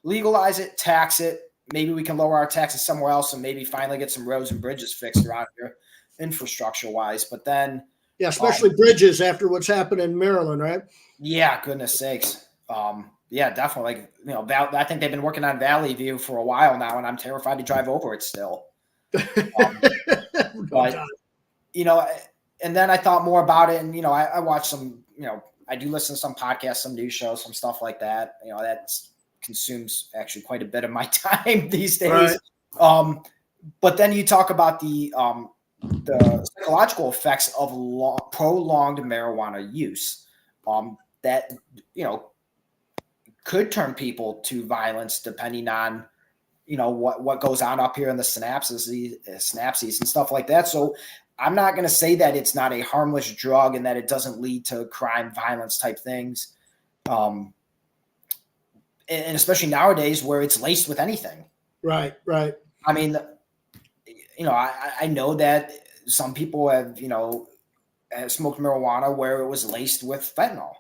legalize it, tax it. Maybe we can lower our taxes somewhere else and maybe finally get some roads and bridges fixed around here, infrastructure wise. But then, especially bridges after what's happened in Maryland, right? Yeah, goodness sakes. Yeah, definitely. I think they've been working on Valley View for a while now, and I'm terrified to drive over it still. But, and then I thought more about it, and, I watch some, I do listen to some podcasts, some news shows, some stuff like that. That consumes actually quite a bit of my time these days. Right. But then you talk about the psychological effects of prolonged marijuana use, that, could turn people to violence depending on, what goes on up here in the synapses and stuff like that. So I'm not going to say that it's not a harmless drug and that it doesn't lead to crime, violence type things. And especially nowadays where it's laced with anything. Right. I mean, I know that some people have, smoked marijuana where it was laced with fentanyl.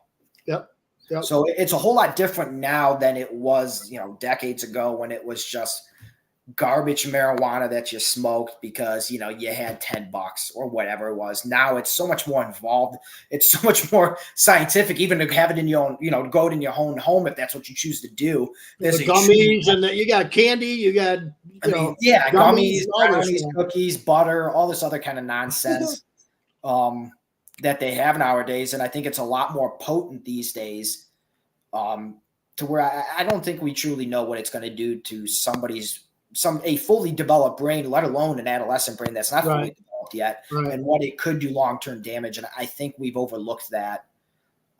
Yep. Yep. So it's a whole lot different now than it was, decades ago when it was just garbage marijuana that you smoked because, you had $10 or whatever it was. Now it's so much more involved. It's so much more scientific, even to have it in your own, grow it in your own home if that's what you choose to do. There's the gummies and you got candy, you got, gummies, brownies, cookies, butter, all this other kind of nonsense that they have nowadays. And I think it's a lot more potent these days to where I don't think we truly know what it's going to do to a fully developed brain, let alone an adolescent brain that's not fully developed yet, and what it could do long-term damage. And I think we've overlooked that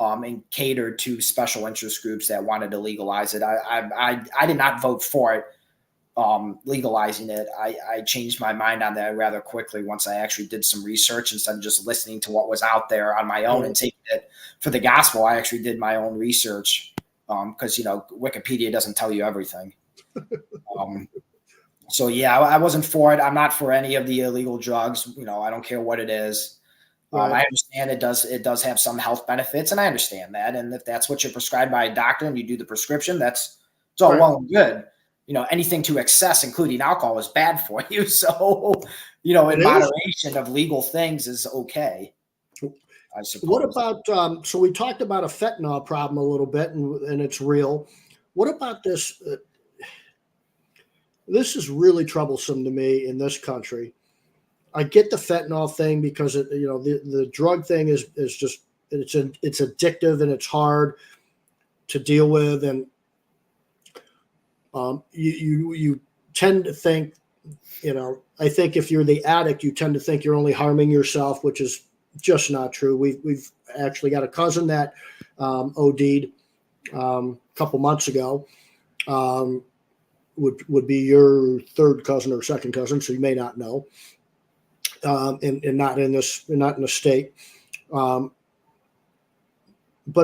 and catered to special interest groups that wanted to legalize it. I did not vote for it, legalizing it. I changed my mind on that rather quickly once I actually did some research instead of just listening to what was out there on my own and taking it for the gospel. I actually did my own research because, Wikipedia doesn't tell you everything. So yeah, I wasn't for it. I'm not for any of the illegal drugs. I don't care what it is. I understand it does have some health benefits, and I understand that. And if that's what you're prescribed by a doctor and you do the prescription, it's all well and good. Anything to excess, including alcohol, is bad for you. So, in moderation of legal things is okay, I suppose. What about, so we talked about a fentanyl problem a little bit, and it's real. What about this? This is really troublesome to me in this country. I get the fentanyl thing because the drug thing is just it's addictive and it's hard to deal with, and you tend to think, I think if you're the addict, you tend to think you're only harming yourself, which is just not true. We've actually got a cousin that OD'd a couple months ago. Would be your third cousin or second cousin, so you may not know, and not in the state. But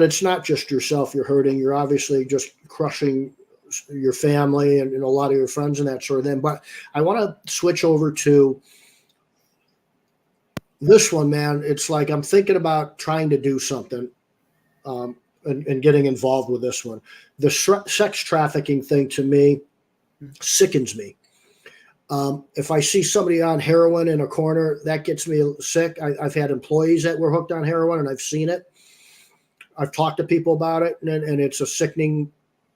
it's not just yourself you're hurting. You're obviously just crushing your family and a lot of your friends and that sort of thing. But I want to switch over to this one, man. It's like I'm thinking about trying to do something and getting involved with this one. The sex trafficking thing to me sickens me. If I see somebody on heroin in a corner, that gets me sick. I've had employees that were hooked on heroin, and I've seen it. I've talked to people about it, and it's a sickening,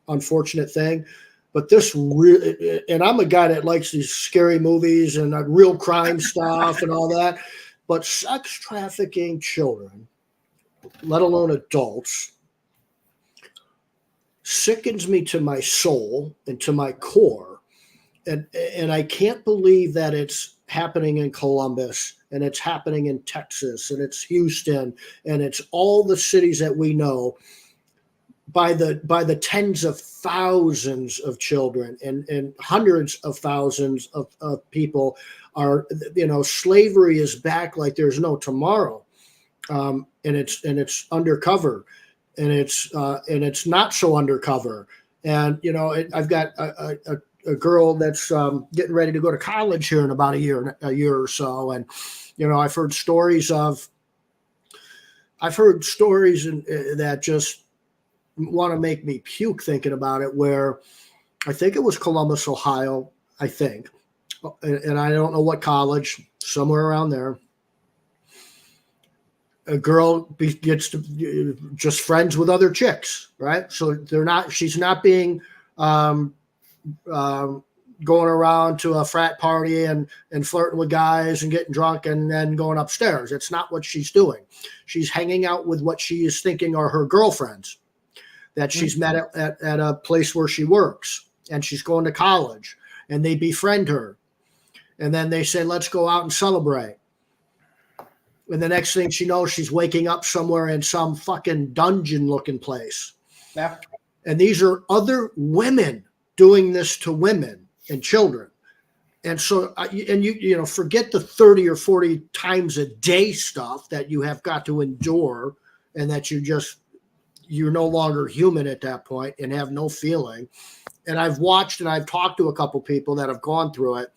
unfortunate thing. But this really, and I'm a guy that likes these scary movies and real crime stuff and all that. But sex trafficking children, let alone adults, sickens me to my soul and to my core. And I can't believe that it's happening in Columbus, and it's happening in Texas, and it's Houston, and it's all the cities that we know, by the tens of thousands of children and hundreds of thousands of people are, slavery is back like there's no tomorrow. And it's undercover. And it's not so undercover. And I've got a girl that's getting ready to go to college here in about a year or so, and I've heard stories that just want to make me puke thinking about it. Where I think it was Columbus, Ohio, I think, and I don't know what college, somewhere around there. A girl gets to just friends with other chicks, right? So she's not being going around to a frat party and flirting with guys and getting drunk and then going upstairs. It's not what she's doing. She's hanging out with what she is thinking are her girlfriends that she's met at a place where she works, and she's going to college, and they befriend her. And then they say, let's go out and celebrate. And the next thing she knows, she's waking up somewhere in some fucking dungeon looking place. Yeah. And these are other women doing this to women and children. And so, you forget the 30 or 40 times a day stuff that you have got to endure, and that you're no longer human at that point and have no feeling. And I've watched and I've talked to a couple people that have gone through it.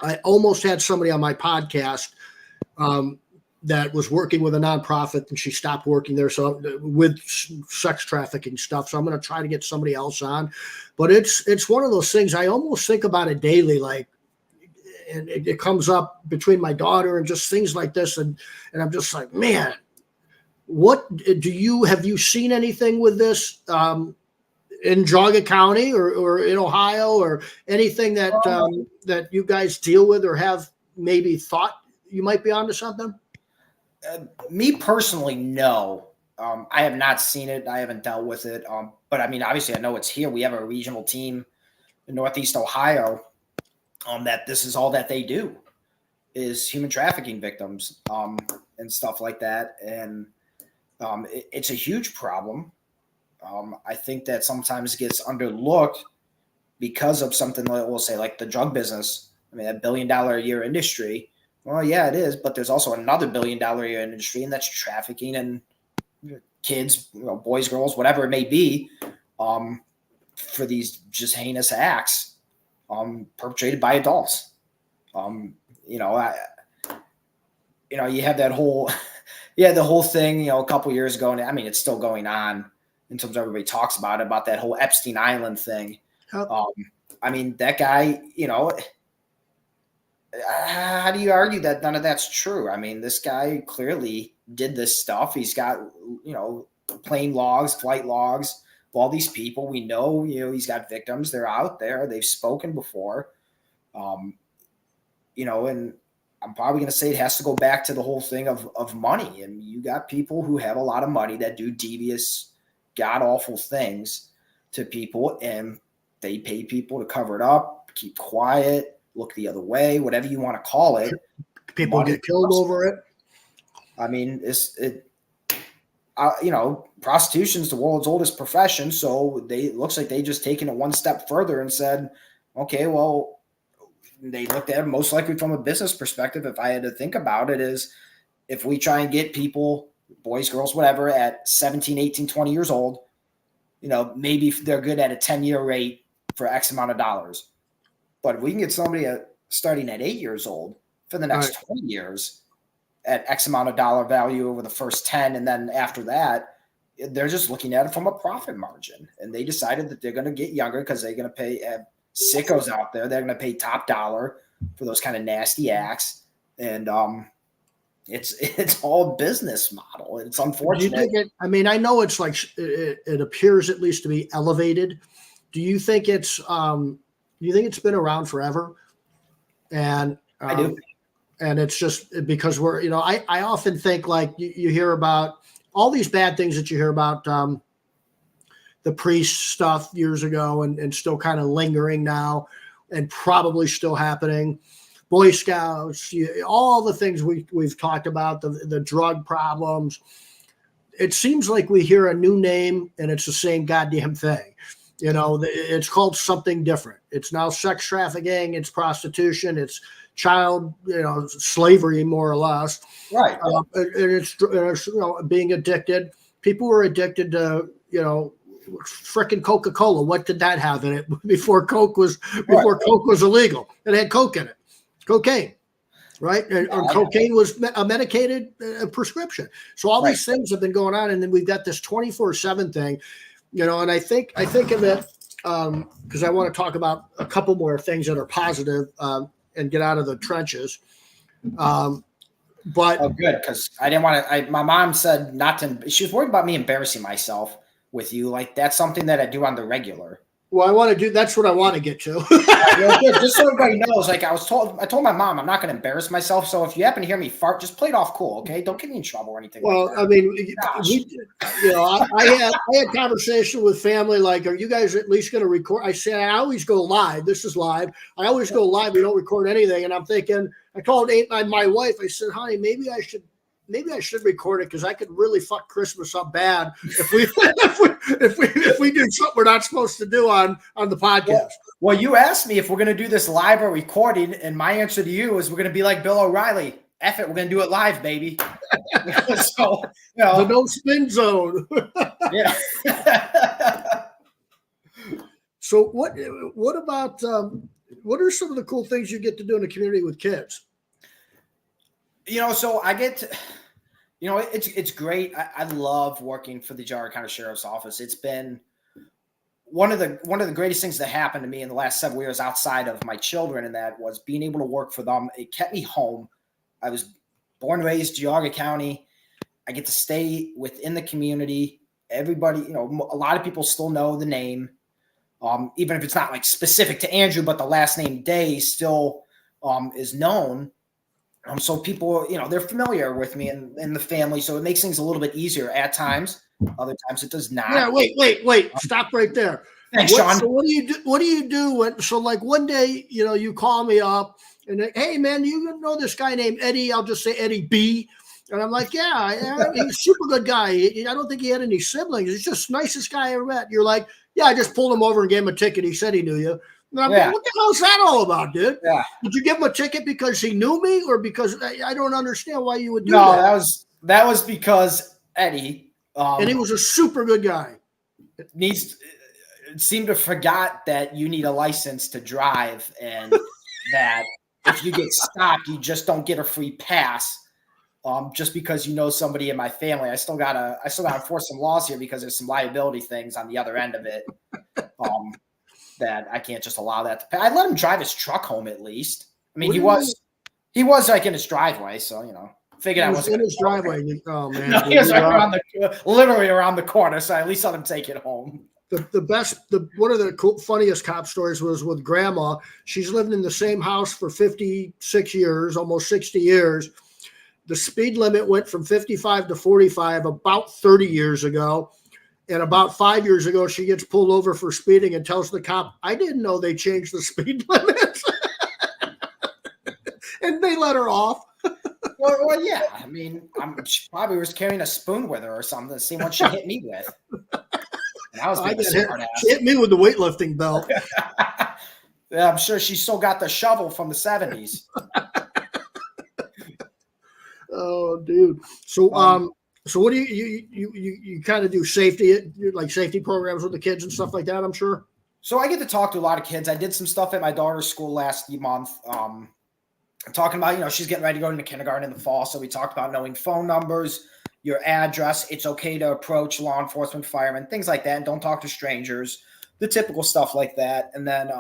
I almost had somebody on my podcast that was working with a nonprofit, and she stopped working there. So with sex trafficking stuff. So I'm going to try to get somebody else on, but it's one of those things I almost think about it daily. Like, and it comes up between my daughter and just things like this. And I'm just like, man, have you seen anything with this, in Geauga County or in Ohio, or anything that you guys deal with or have maybe thought you might be onto something? Me personally, no. I have not seen it. I haven't dealt with it. But I mean, obviously, I know it's here. We have a regional team in Northeast Ohio that this is all that they do is human trafficking victims and stuff like that. And it's a huge problem. I think that sometimes gets underlooked because of something that we'll say like the drug business. I mean, $1 billion a year industry. Well, yeah, it is, but there's also another $1 billion a year industry, and that's trafficking and kids, boys, girls, whatever it may be, for these just heinous acts perpetrated by adults. You have that whole, the whole thing, a couple years ago, and I mean, it's still going on in terms of everybody talks about it, about that whole Epstein Island thing. I mean, that guy, how do you argue that none of that's true? I mean, this guy clearly did this stuff. He's got, plane logs, flight logs of all these people. We know, he's got victims. They're out there. They've spoken before. And I'm probably going to say it has to go back to the whole thing of money. And you got people who have a lot of money that do devious, god-awful things to people, and they pay people to cover it up, keep quiet, look the other way, whatever you want to call it. People get killed over it. I mean, prostitution is the world's oldest profession. So it looks like they just taken it one step further and said, okay, well, they looked at it most likely from a business perspective. If I had to think about it, is if we try and get people, boys, girls, whatever, at 17, 18, 20 years old, maybe they're good at a 10-year rate for X amount of dollars. But if we can get somebody starting at 8 years old for the next 20 years at X amount of dollar value over the first 10, and then after that, they're just looking at it from a profit margin. And they decided that they're going to get younger because they're going to pay sickos out there. They're going to pay top dollar for those kind of nasty acts. And it's all business model. It's unfortunate. I know it's like it appears at least to be elevated. Do you think it's been around forever? And I do. And it's just because I often think, like, you hear about all these bad things that you hear about, the priest stuff years ago and still kind of lingering now and probably still happening. Boy Scouts, all the things we've talked about, the drug problems. It seems like we hear a new name and it's the same goddamn thing. It's called something different. It's now sex trafficking, it's prostitution, it's child, slavery, more or less. Right. And it's being addicted. People were addicted to, frickin' Coca-Cola. What did that have in it before Coke was illegal? It had Coke in it, cocaine, right? And cocaine was a medicated prescription. So all these things have been going on, and then we've got this 24/7 thing, and I think of it because I want to talk about a couple more things that are positive and get out of the trenches. But good, because I didn't want to. My mom said not to. She was worried about me embarrassing myself with you. Like, that's something that I do on the regular. Well, that's what I want to get to. Just so everybody knows, like, I told my mom I'm not going to embarrass myself. So if you happen to hear me fart, just play it off cool, okay? Don't get me in trouble or anything. Well, like that. I mean, I had conversation with family, like, are you guys at least going to record? I said, I always go live. This is live. I always go live. We don't record anything. And I'm thinking, I told my wife, I said, honey, maybe I should record it because I could really fuck Christmas up bad if we do something we're not supposed to do on the podcast. Well, you asked me if we're going to do this live or recording, and my answer to you is we're going to be like Bill O'Reilly. F it, we're going to do it live, baby. So, the no spin zone. Yeah. So what about what are some of the cool things you get to do in the community with kids? So I get to, it's great. I love working for the Geauga County Sheriff's Office. It's been one of the greatest things that happened to me in the last several years outside of my children, and that was being able to work for them. It kept me home. I was born and raised Geauga County. I get to stay within the community. Everybody, a lot of people still know the name, even if it's not like specific to Andrew, but the last name Day still is known. So people, they're familiar with me and the family, so it makes things a little bit easier at times. Other times it does not. Yeah, wait. Stop right there. Thanks, Shawn. So what do you do? What do you do when? So like one day, you call me up and hey man, you know this guy named Eddie? I'll just say Eddie B. And I'm like, yeah, he's a super good guy. I don't think he had any siblings. He's just nicest guy I ever met. You're like, yeah, I just pulled him over and gave him a ticket. He said he knew you. And I'm like, what the hell is that all about, dude? Yeah. Did you give him a ticket because he knew me, or because I don't understand why you would do that? No, that was because Eddie, and he was a super good guy. Seemed to forgot that you need a license to drive, and that if you get stopped, you just don't get a free pass. Just because you know somebody in my family. I still gotta enforce some laws here because there's some liability things on the other end of it. That I can't just allow that to pass. I let him drive his truck home at least. I mean, he was like in his driveway, so figured I wasn't in his driveway. Oh man, no, he was literally around the corner, so I at least let him take it home. One of the funniest cop stories was with Grandma. She's lived in the same house for 56 years, almost 60 years. The speed limit went from 55 to 45 about 30 years ago. And about 5 years ago, she gets pulled over for speeding and tells the cop, I didn't know they changed the speed limit. And they let her off. Well, yeah. I mean, she probably was carrying a spoon with her or something, the same one she hit me with. And I was she hit me with the weightlifting belt. Yeah, I'm sure she still got the shovel from the 70s. Oh, dude. So what do you kind of do safety, like safety programs with the kids and stuff like that, I'm sure? So I get to talk to a lot of kids. I did some stuff at my daughter's school last month. Talking about, she's getting ready to go into kindergarten in the fall. So we talked about knowing phone numbers, your address. It's okay to approach law enforcement, firemen, things like that. And don't talk to strangers, the typical stuff like that. And then,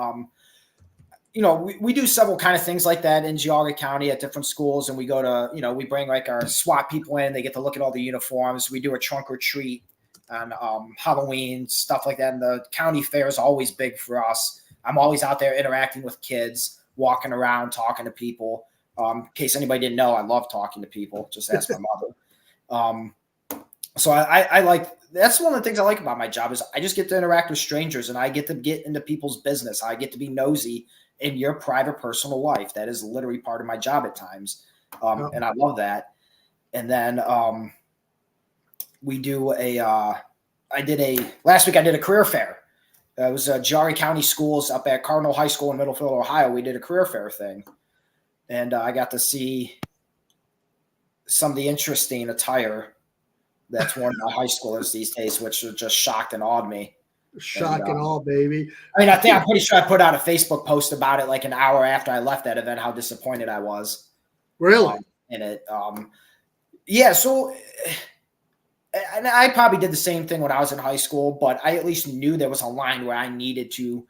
we do several kind of things like that in Geauga County at different schools. And we go to, we bring like our SWAT people in. They get to look at all the uniforms. We do a trunk or treat on Halloween, stuff like that. And the county fair is always big for us. I'm always out there interacting with kids, walking around, talking to people. In case anybody didn't know, I love talking to people. Just ask my mother. So I like, that's one of the things I like about my job is I just get to interact with strangers and I get to get into people's business. I get to be nosy in your private personal life. That is literally part of my job at times. And I love that. And then we do last week I did a career fair. It was Geauga County schools up at Cardinal High School in Middlefield, Ohio. We did a career fair thing. And I got to see some of the interesting attire that's worn by high schoolers these days, which just shocked and awed me. Shock and awe, baby. I mean, I'm pretty sure I put out a Facebook post about it like an hour after I left that event, how disappointed I was. Really? In it. Yeah, so and I probably did the same thing when I was in high school, but I at least knew there was a line where I needed to,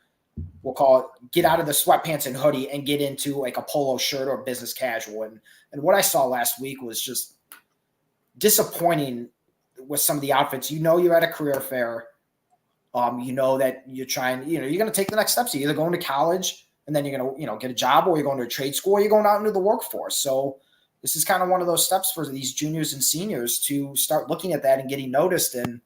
we'll call it, get out of the sweatpants and hoodie and get into like a polo shirt or business casual. And what I saw last week was just disappointing with some of the outfits. You're at a career fair. That you're trying, you're going to take the next steps. You're either going to college and then you're going to, get a job, or you're going to a trade school, or you're going out into the workforce. So this is kind of one of those steps for these juniors and seniors to start looking at that and getting noticed. And,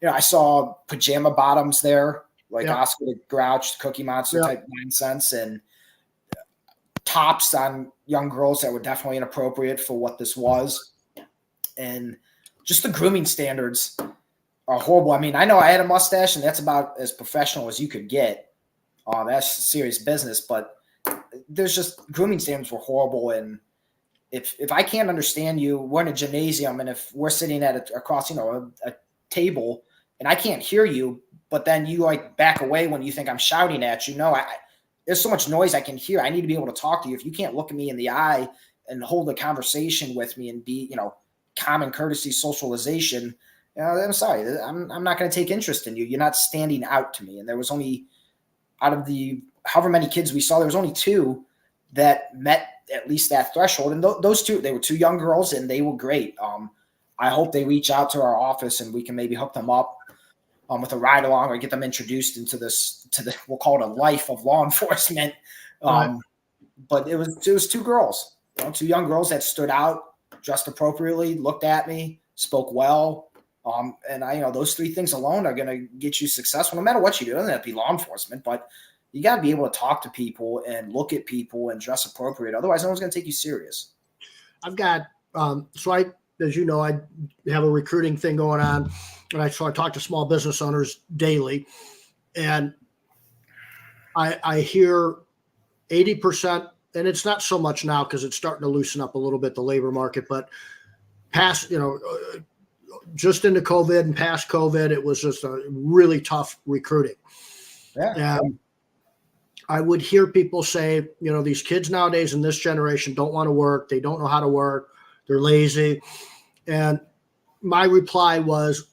I saw pajama bottoms there, like Oscar the Grouch, Cookie Monster type nonsense, and tops on young girls that were definitely inappropriate for what this was. And just the grooming standards are horrible. I mean, I know I had a mustache, and that's about as professional as you could get. That's serious business, but there's just grooming standards were horrible. And if I can't understand you, we're in a gymnasium, and if we're sitting at across, a table, and I can't hear you, but then you like back away when you think I'm shouting at you. No, there's so much noise I can hear. I need to be able to talk to you. If you can't look at me in the eye and hold a conversation with me and be, common courtesy socialization, I'm sorry, I'm not going to take interest in you. You're not standing out to me. And there was only, out of the however many kids we saw, there was only 2 that met at least that threshold. And those 2, they were 2 young girls, and they were great. I hope they reach out to our office and we can maybe hook them up with a ride along or get them introduced into we'll call it a life of law enforcement. But it was 2 girls, 2 young girls that stood out, dressed appropriately, looked at me, spoke well. And those 3 things alone are going to get you successful no matter what you do. It doesn't have to be law enforcement, but you got to be able to talk to people and look at people and dress appropriate. Otherwise, no one's going to take you serious. I've got, as you know, I have a recruiting thing going on, and I talk to small business owners daily, and I hear 80%, and it's not so much now because it's starting to loosen up a little bit, the labor market, but just into COVID and past COVID, it was just a really tough recruiting. Yeah. And I would hear people say, these kids nowadays in this generation don't want to work. They don't know how to work. They're lazy. And my reply was,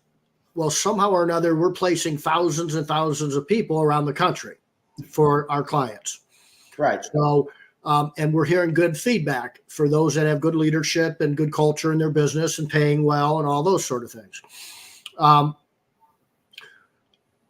well, somehow or another, we're placing thousands and thousands of people around the country for our clients. Right. So, and we're hearing good feedback for those that have good leadership and good culture in their business and paying well and all those sort of things.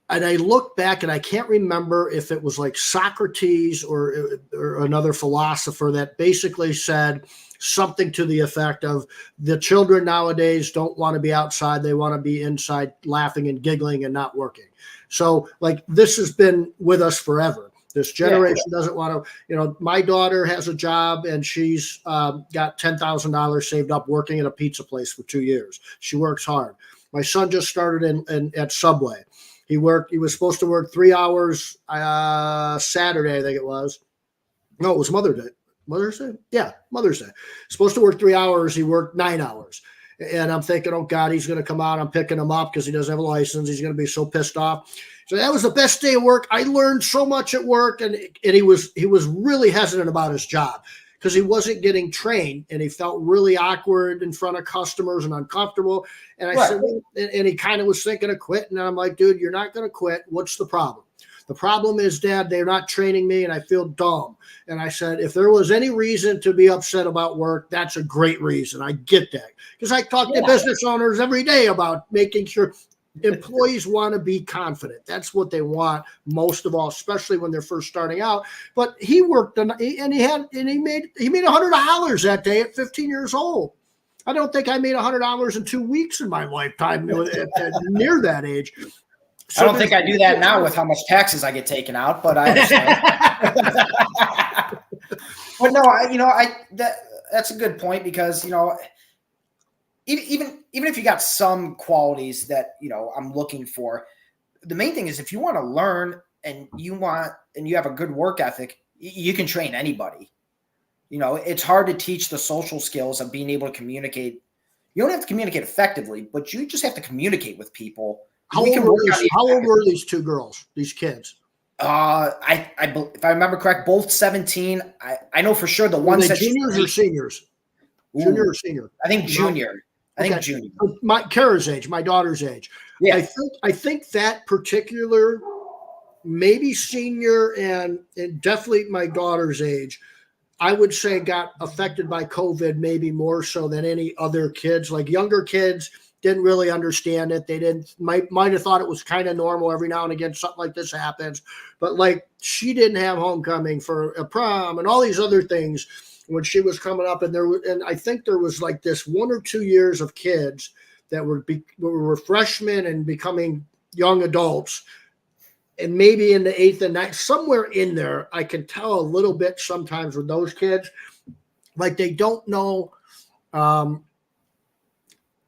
And I look back and I can't remember if it was like Socrates or another philosopher that basically said something to the effect of the children nowadays don't want to be outside. They want to be inside laughing and giggling and not working. So like this has been with us forever. This generation doesn't want to, my daughter has a job and she's got $10,000 saved up working at a pizza place for 2 years. She works hard. My son just started at Subway. He was supposed to work 3 hours Saturday, I think it was. No, it was Mother's Day. Mother's Day? Yeah, Mother's Day. Supposed to work 3 hours. He worked 9 hours. And I'm thinking, oh, God, he's going to come out. I'm picking him up because he doesn't have a license. He's going to be so pissed off. So that was the best day of work. I learned so much at work. And he was really hesitant about his job because he wasn't getting trained and he felt really awkward in front of customers and uncomfortable. And I said, and he kind of was thinking of quitting. And I'm like, dude, you're not going to quit. What's the problem? The problem is, Dad, they're not training me and I feel dumb. And I said, if there was any reason to be upset about work, that's a great reason. I get that. Because I talk to business owners every day about making sure employees want to be confident. That's what they want most of all, especially when they're first starting out. But he worked and he made $100 that day at 15 years old. I don't think I made $100 in 2 weeks in my lifetime at near that age. So I don't think I do that now with how much taxes I get taken out, but I understand. But no, that's a good point because, even if you got some qualities that, I'm looking for, the main thing is if you want to learn and you have a good work ethic, you can train anybody. It's hard to teach the social skills of being able to communicate. You don't have to communicate effectively, but you just have to communicate with people. How old were these 2 girls, these kids? If I remember correct, both 17. I know for sure the one said juniors or seniors? Junior or senior? I think junior. I think junior. Kara's age, my daughter's age. Yeah. I think that particular, maybe senior and definitely my daughter's age, I would say got affected by COVID maybe more so than any other kids. Like younger kids didn't really understand it. They might have thought it was kind of normal every now and again. Something like this happens, but like she didn't have homecoming for a prom and all these other things when she was coming up. And I think there was like this 1 or 2 years of kids that were freshmen and becoming young adults. And maybe in the 8th and 9th, somewhere in there, I can tell a little bit sometimes with those kids, like they don't know.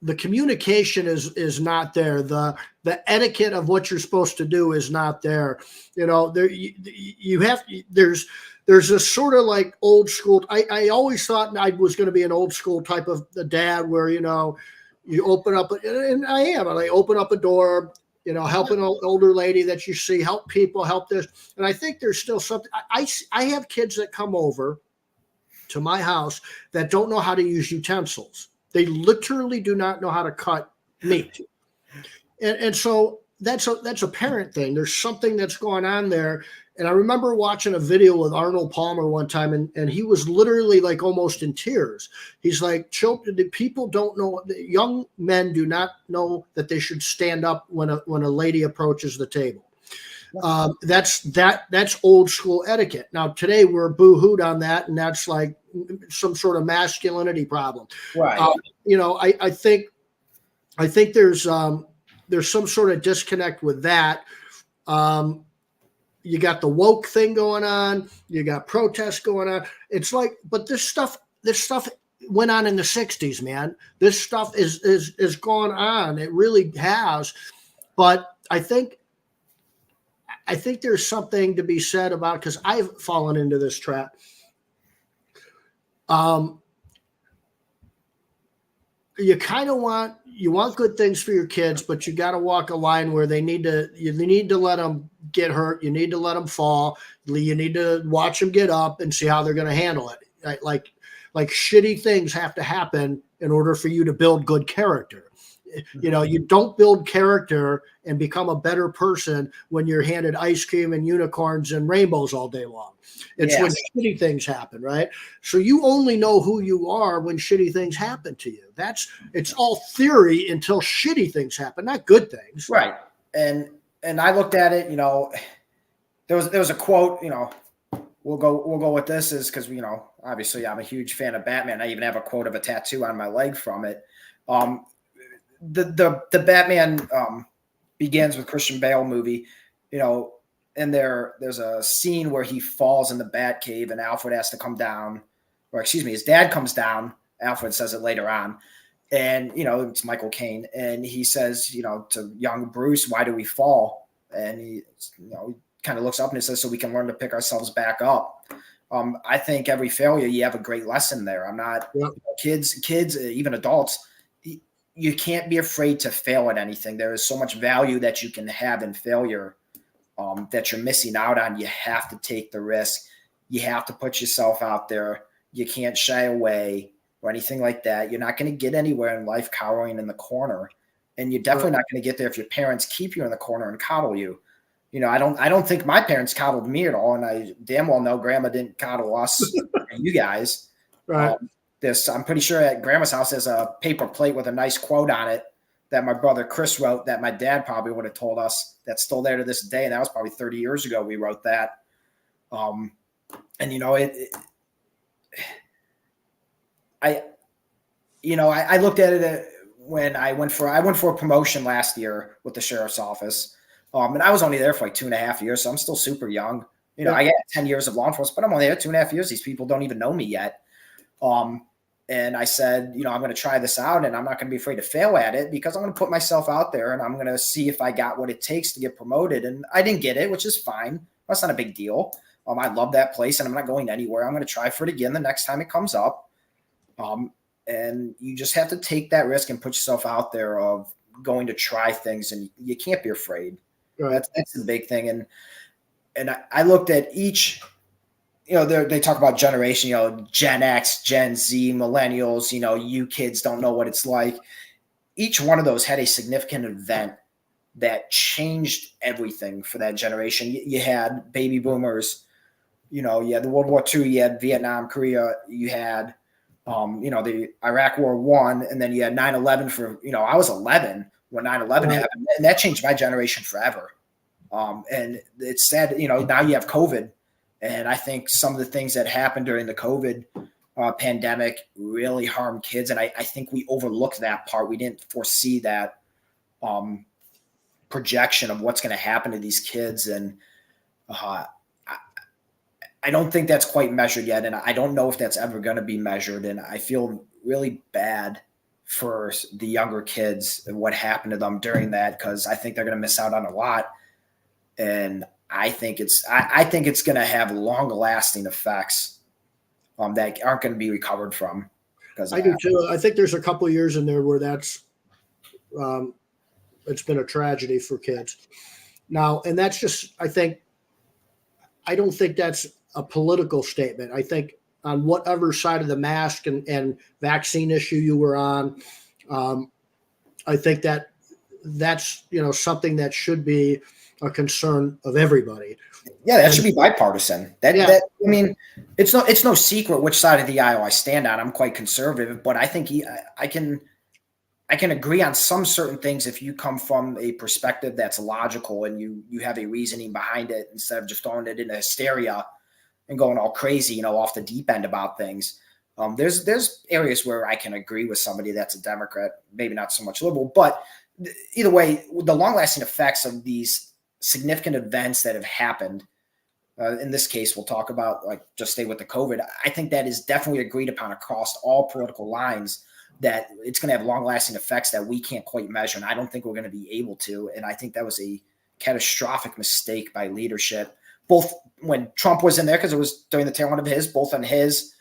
The communication is not there. The etiquette of what you're supposed to do is not there. There's a sort of like old school. I always thought I was going to be an old school type of the dad where, you open up, and I am, and I open up a door, help an older lady that you see, help people, help this. And I think there's still something. I have kids that come over to my house that don't know how to use utensils. They literally do not know how to cut meat. And so that's a parent thing. There's something that's going on there. And I remember watching a video with Arnold Palmer one time, and he was literally like almost in tears. He's like, children, people don't know, young men do not know that they should stand up when a lady approaches the table. That's old school etiquette. Now today we're boo-hooed on that, and that's like some sort of masculinity problem. Right. I think there's some sort of disconnect with that. You got the woke thing going on. You got protests going on. It's like, but this stuff went on in the 60s, man. This stuff is going on. It really has. But I think there's something to be said about, because I've fallen into this trap. You kind of want good things for your kids, but you got to walk a line where you need to let them get hurt. You need to let them fall. You need to watch them get up and see how they're going to handle it. Right? Like shitty things have to happen in order for you to build good character. You don't build character and become a better person when you're handed ice cream and unicorns and rainbows all day long. It's when shitty things happen, right? So you only know who you are when shitty things happen to you. It's all theory until shitty things happen, not good things. Right. And I looked at it, there was a quote, we'll go with this is because, obviously I'm a huge fan of Batman. I even have a quote of a tattoo on my leg from it. The Batman Begins with Christian Bale movie, and there's a scene where he falls in the Batcave and Alfred has to come down, or excuse me, his dad comes down. Alfred says it later on, and it's Michael Caine, and he says, to young Bruce, "Why do we fall?" And he kind of looks up and he says, "So we can learn to pick ourselves back up." I think every failure, you have a great lesson there. I'm not kids, even adults. You can't be afraid to fail at anything. There is so much value that you can have in failure that you're missing out on. You have to take the risk. You have to put yourself out there. You can't shy away or anything like that. You're not going to get anywhere in life cowering in the corner. And you're definitely not going to get there if your parents keep you in the corner and coddle you. I don't think my parents coddled me at all. And I damn well know Grandma didn't coddle us, you guys. Right. I'm pretty sure at Grandma's house there's a paper plate with a nice quote on it that my brother Chris wrote that my dad probably would have told us. That's still there to this day. And that was probably 30 years ago we wrote that. I looked at it when I went for a promotion last year with the sheriff's office. And I was only there for like 2.5 years. So I'm still super young. I got 10 years of law enforcement, but I'm only there 2.5 years. These people don't even know me yet. And I said, I'm going to try this out and I'm not going to be afraid to fail at it because I'm going to put myself out there and I'm going to see if I got what it takes to get promoted. And I didn't get it, which is fine. That's not a big deal. I love that place and I'm not going anywhere. I'm going to try for it again the next time it comes up. And you just have to take that risk and put yourself out there of going to try things and you can't be afraid. Right. That's the big thing. And I looked at each, they talk about generation, Gen X, Gen Z, millennials, you kids don't know what it's like. Each one of those had a significant event that changed everything for that generation. You had baby boomers, you had the World War II, you had Vietnam, Korea, you had, the Iraq War I, and then you had 9/11 for, I was 11 when 9/11 happened, and that changed my generation forever. And it's sad, now you have COVID. And I think some of the things that happened during the COVID pandemic really harmed kids. And I think we overlooked that part. We didn't foresee that projection of what's going to happen to these kids. And I don't think that's quite measured yet. And I don't know if that's ever going to be measured. And I feel really bad for the younger kids and what happened to them during that, because I think they're going to miss out on a lot. And I think it's going to have long-lasting effects that aren't going to be recovered from. I do too. I think there's a couple of years in there where that's it's been a tragedy for kids. Now, and that's just, I don't think that's a political statement. I think whatever side of the mask and vaccine issue you were on. I think that's something that should be a concern of everybody. Yeah, that should be bipartisan. Yeah. That I mean, it's no secret which side of the aisle I stand on. I'm quite conservative, but I think I can agree on some certain things if you come from a perspective that's logical and you have a reasoning behind it instead of just throwing it into hysteria and going all crazy, off the deep end about things. There's areas where I can agree with somebody that's a Democrat, maybe not so much liberal, but either way, the long-lasting effects of these significant events that have happened, in this case, we'll talk about, like, just stay with the COVID. I think that is definitely agreed upon across all political lines, that it's going to have long-lasting effects that we can't quite measure, and I don't think we're going to be able to. And I think that was a catastrophic mistake by leadership, both when Trump was in there, because it was during the tail end of his, both on his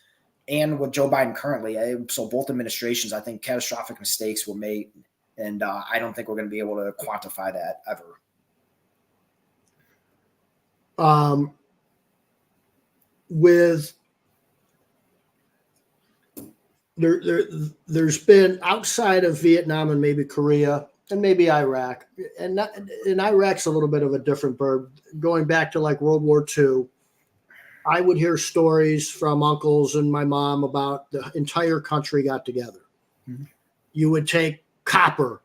and with Joe Biden currently. So both administrations, I think catastrophic mistakes were made, and I don't think we're going to be able to quantify that ever. There's been, outside of Vietnam and maybe Korea and maybe Iraq, and Iraq's a little bit of a different bird. Going back to like World War II, I would hear stories from uncles and my mom about the entire country got together. Mm-hmm. You would take copper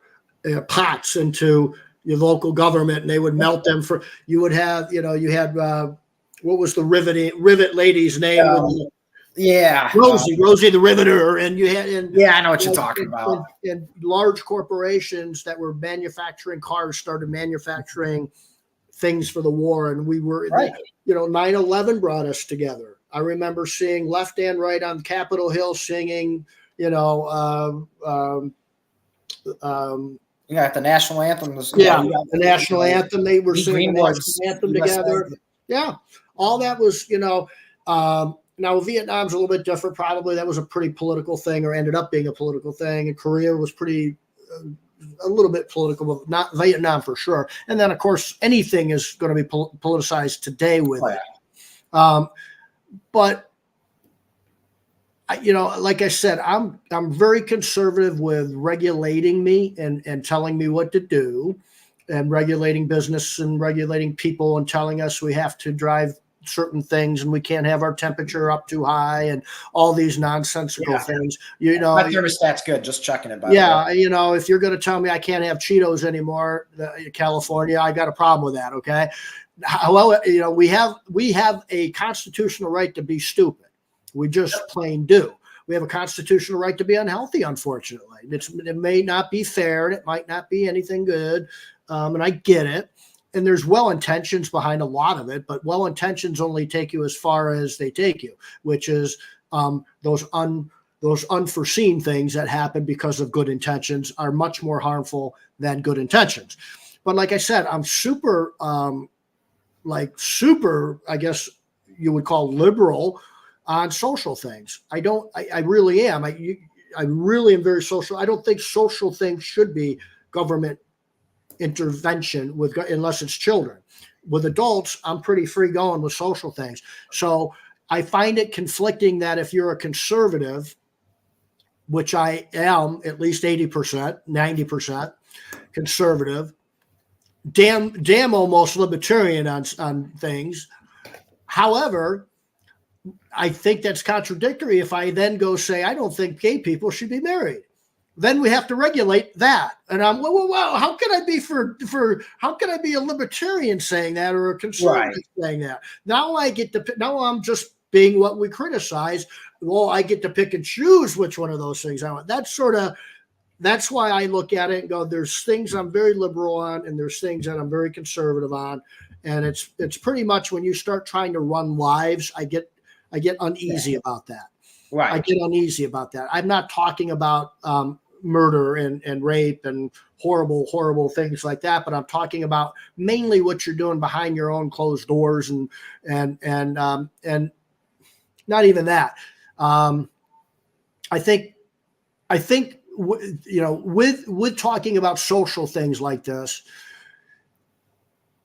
pots into your local government and they would melt them you would have, you had, what was the rivet lady's name? Rosie the Riveter. And you had, I know what you're talking about. And large corporations that were manufacturing cars started manufacturing things for the war. And we were, right. 9/11 brought us together. I remember seeing left and right on Capitol Hill singing, the national anthem. The national anthem. They were singing the national anthem together. Yeah. All that was, now Vietnam's a little bit different. Probably that was a pretty political thing, or ended up being a political thing. And Korea was pretty, a little bit political, but not Vietnam for sure. And then, of course, anything is going to be politicized today with it. But like I said, I'm very conservative with regulating me and telling me what to do, and regulating business and regulating people and telling us we have to drive certain things and we can't have our temperature up too high and all these nonsensical things. My thermostat's good. Just checking it. By the way. If you're going to tell me I can't have Cheetos anymore, California, I got a problem with that. Okay. However, we have a constitutional right to be stupid. We just plain do. We have a constitutional right to be unhealthy, unfortunately. It may not be fair and it might not be anything good. And I get it. And there's well intentions behind a lot of it, but well intentions only take you as far as they take you, which is those unforeseen things that happen because of good intentions are much more harmful than good intentions. But like I said, I'm super, I guess you would call liberal on social things. I really am. I really am very social. I don't think social things should be government intervention unless it's children. With adults, I'm pretty free going with social things. So I find it conflicting that if you're a conservative, which I am at least 80%, 90% conservative, damn almost libertarian on things. However, I think that's contradictory if I then go say, I don't think gay people should be married. Then we have to regulate that. And I'm, well, how can I be how can I be a libertarian saying that, or a conservative saying that? Now I'm just being what we criticize. Well, I get to pick and choose which one of those things I want. That's why I look at it and go, there's things I'm very liberal on, and there's things that I'm very conservative on. And it's pretty much when you start trying to run lives, I get uneasy about that. Right. I get uneasy about that. I'm not talking about murder and rape and horrible things like that, but I'm talking about mainly what you're doing behind your own closed doors and not even that. I think with talking about social things like this,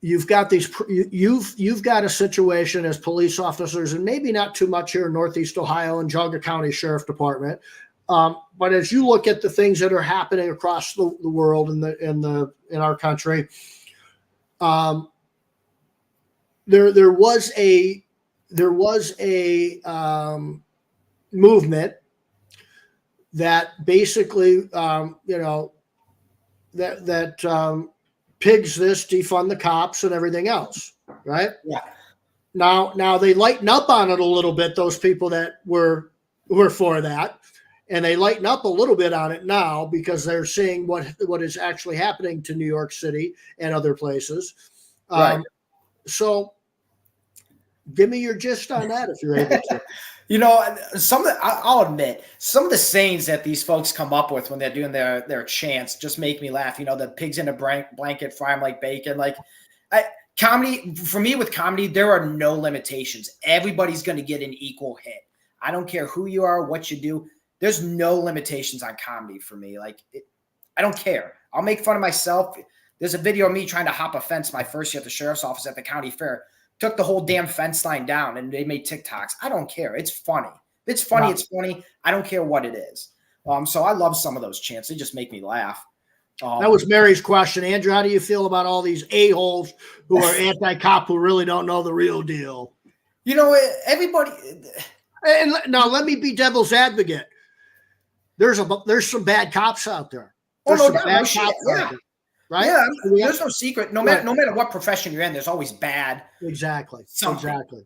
you've got these, you've got a situation as police officers, and maybe not too much here in Northeast Ohio and Geauga County Sheriff Department. But as you look at the things that are happening across the world in our country, there was a movement that basically that pigs this, defund the cops, and everything else, right? Yeah. Now they lighten up on it a little bit. Those people that were for that, and they lighten up a little bit on it now because they're seeing what is actually happening to New York City and other places. Right. So, give me your gist on that if you're able to. I'll admit, some of the sayings that these folks come up with when they're doing their chants just make me laugh. The pigs in a blanket, fry them like bacon. Comedy, for me with comedy, there are no limitations. Everybody's going to get an equal hit. I don't care who you are, what you do. There's no limitations on comedy for me. I don't care. I'll make fun of myself. There's a video of me trying to hop a fence my first year at the sheriff's office at the county fair. Took the whole damn fence line down, and they made TikToks. I don't care. It's funny. It's funny. Wow. It's funny. I don't care what it is. So I love some of those chants. They just make me laugh. That was Mary's question. Andrew, how do you feel about all these a-holes who are anti-cop who really don't know the real deal? Everybody. And now let me be devil's advocate. There's some bad cops out there. There's some bad cops out there. Right? Yeah, there's no secret. No matter what profession you're in, there's always bad. Exactly. Something. Exactly.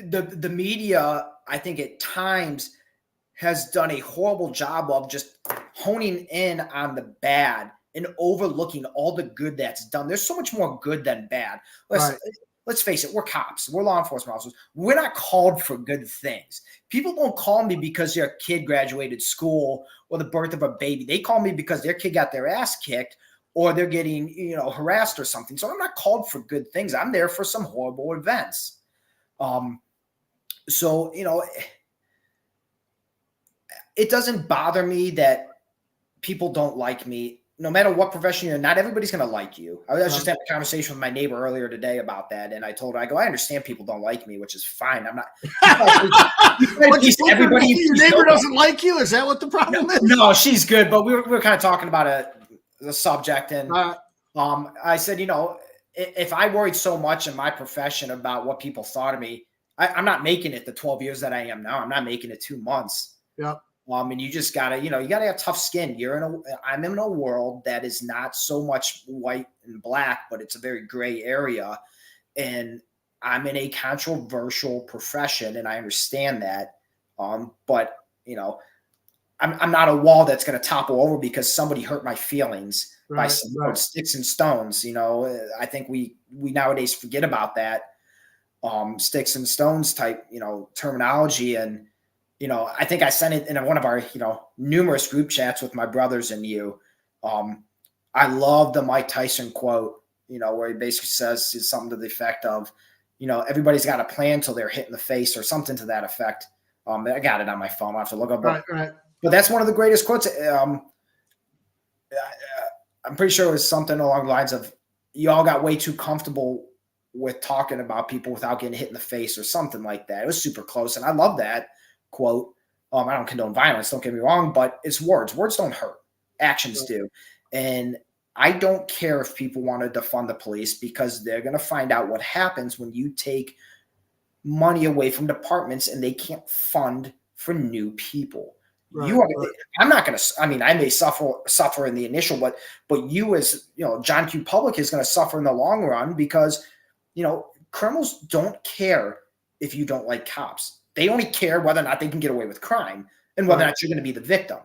The media, I think at times has done a horrible job of just honing in on the bad and overlooking all the good that's done. There's so much more good than bad. Let's face it, we're cops. We're law enforcement officers. We're not called for good things. People don't call me because their kid graduated school or the birth of a baby. They call me because their kid got their ass kicked or they're getting, harassed or something. So I'm not called for good things. I'm there for some horrible events. It doesn't bother me that people don't like me. No matter what profession you're in, not everybody's going to like you. I was just having a conversation with my neighbor earlier today about that. And I told her, I understand people don't like me, which is fine. I'm not. Your neighbor doesn't like you? Is that what the problem is? No, she's good. But we were kind of talking about the subject. And I said, if I worried so much in my profession about what people thought of me, I'm not making it the 12 years that I am now. I'm not making it 2 months. Yeah. And you just gotta, you gotta have tough skin. I'm in a world that is not so much white and black, but it's a very gray area. And I'm in a controversial profession and I understand that. But I'm not a wall that's going to topple over because somebody hurt my feelings by some sticks and stones. I think we nowadays forget about that sticks and stones type, terminology. And, I think I sent it in one of our, numerous group chats with my brothers and you. I love the Mike Tyson quote, where he basically says something to the effect of, everybody's got a plan till they're hit in the face or something to that effect. I got it on my phone. I have to look up. But that's one of the greatest quotes. I'm pretty sure it was something along the lines of, y'all got way too comfortable with talking about people without getting hit in the face or something like that. It was super close. And I love that quote. I don't condone violence, don't get me wrong, but it's words. Words don't hurt. Actions do. And I don't care if people want to defund the police because they're going to find out what happens when you take money away from departments and they can't fund for new people. I'm not going to, I may suffer in the initial, but you as, John Q. Public is going to suffer in the long run because, criminals don't care if you don't like cops. They only care whether or not they can get away with crime and whether or not you're going to be the victim.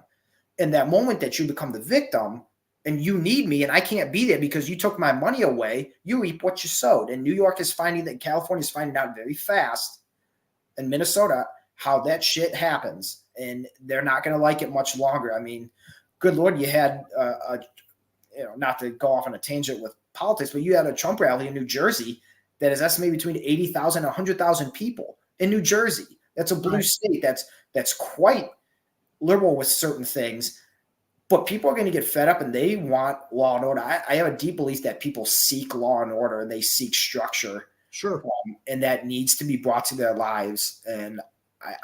And that moment that you become the victim and you need me and I can't be there because you took my money away, you reap what you sowed. And New York is finding that, California is finding out very fast, and Minnesota, how that shit happens. And they're not going to like it much longer. Good Lord, you had, not to go off on a tangent with politics, but you had a Trump rally in New Jersey that is estimated between 80,000 and 100,000 people in New Jersey. That's a blue state. That's quite liberal with certain things, but people are going to get fed up and they want law and order. I have a deep belief that people seek law and order and they seek structure. Sure. And that needs to be brought to their lives. And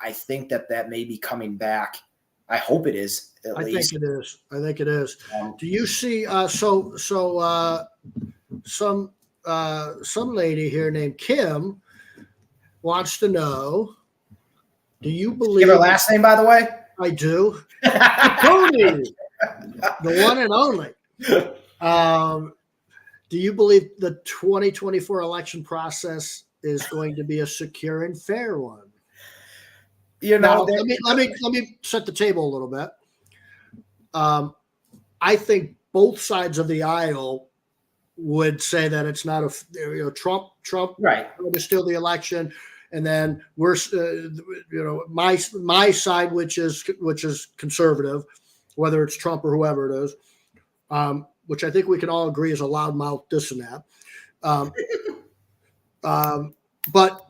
I think that may be coming back. I hope it is. I think it is. I think it is. Do you see? Some lady here named Kim wants to know. Do you believe? Give her last name, by the way. I do. Tony, the one and only. Do you believe the 2024 election process is going to be a secure and fair one? Now, let me set the table a little bit. I think both sides of the aisle would say that it's not Trump right to steal the election, and then we're my side, which is conservative, whether it's Trump or whoever it is, which I think we can all agree is a loudmouth this and that. But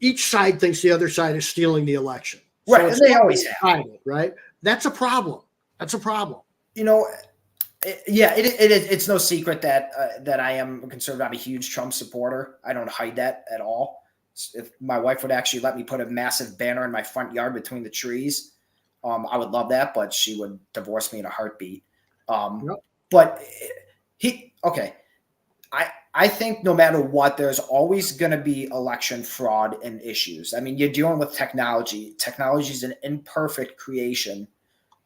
each side thinks the other side is stealing the election. Right. So and they always have. Right. That's a problem. It's no secret that I am a conservative. I'm a huge Trump supporter. I don't hide that at all. If my wife would actually let me put a massive banner in my front yard between the trees, I would love that, but she would divorce me in a heartbeat. But I think no matter what, there's always going to be election fraud and issues. I mean, you're dealing with technology. Technology is an imperfect creation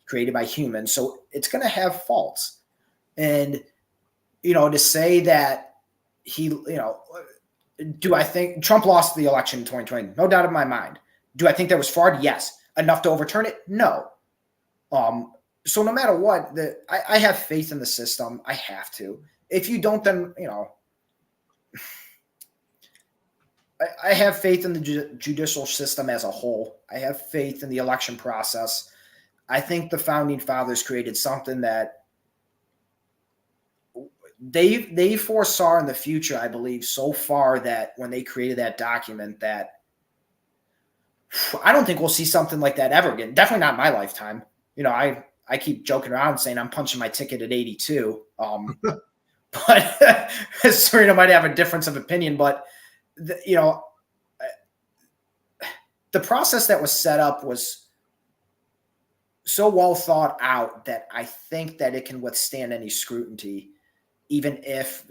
created by humans, so it's going to have faults. And, to say that do I think Trump lost the election in 2020? No doubt in my mind. Do I think there was fraud? Yes. Enough to overturn it? No. So no matter what, I have faith in the system. I have to. If you don't, then, I have faith in the judicial system as a whole. I have faith in the election process. I think the founding fathers created something that they foresaw in the future, I believe, so far that when they created that document that I don't think we'll see something like that ever again. Definitely not in my lifetime. I keep joking around saying I'm punching my ticket at 82. But Serena might have a difference of opinion, but the process that was set up was so well thought out that I think that it can withstand any scrutiny, even if,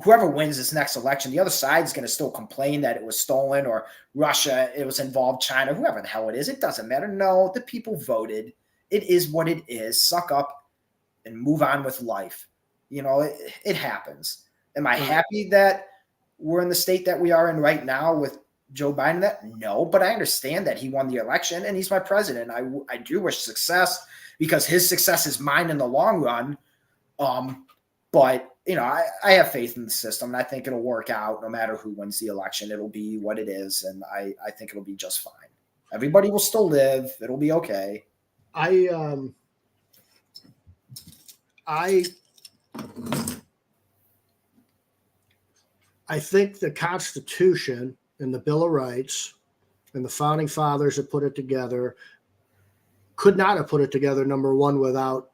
whoever wins this next election, the other side is going to still complain that it was stolen or Russia, it was involved, China, whoever the hell it is. It doesn't matter. No, the people voted. It is what it is. Suck up and move on with life. It happens. Am I happy that we're in the state that we are in right now with Joe Biden? No, but I understand that he won the election and he's my president. I do wish success because his success is mine in the long run. But I have faith in the system and I think it'll work out no matter who wins the election. It'll be what it is. And I think it'll be just fine. Everybody will still live. It'll be okay. I think the Constitution and the Bill of Rights and the founding fathers that put it together could not have put it together, number one, without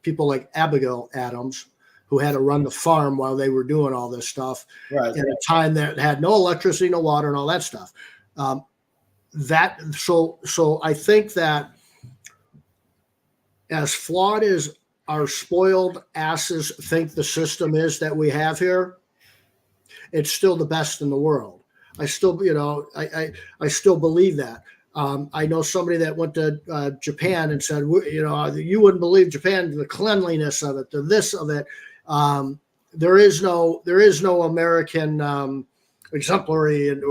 people like Abigail Adams, who had to run the farm while they were doing all this stuff in a time that had no electricity, no water, and all that stuff. So I think that as flawed as our spoiled asses think the system is that we have here, it's still the best in the world. I still, I still believe that. I know somebody that went to Japan and said, you wouldn't believe Japan, the cleanliness of it, the this of it. There is no American exemplary and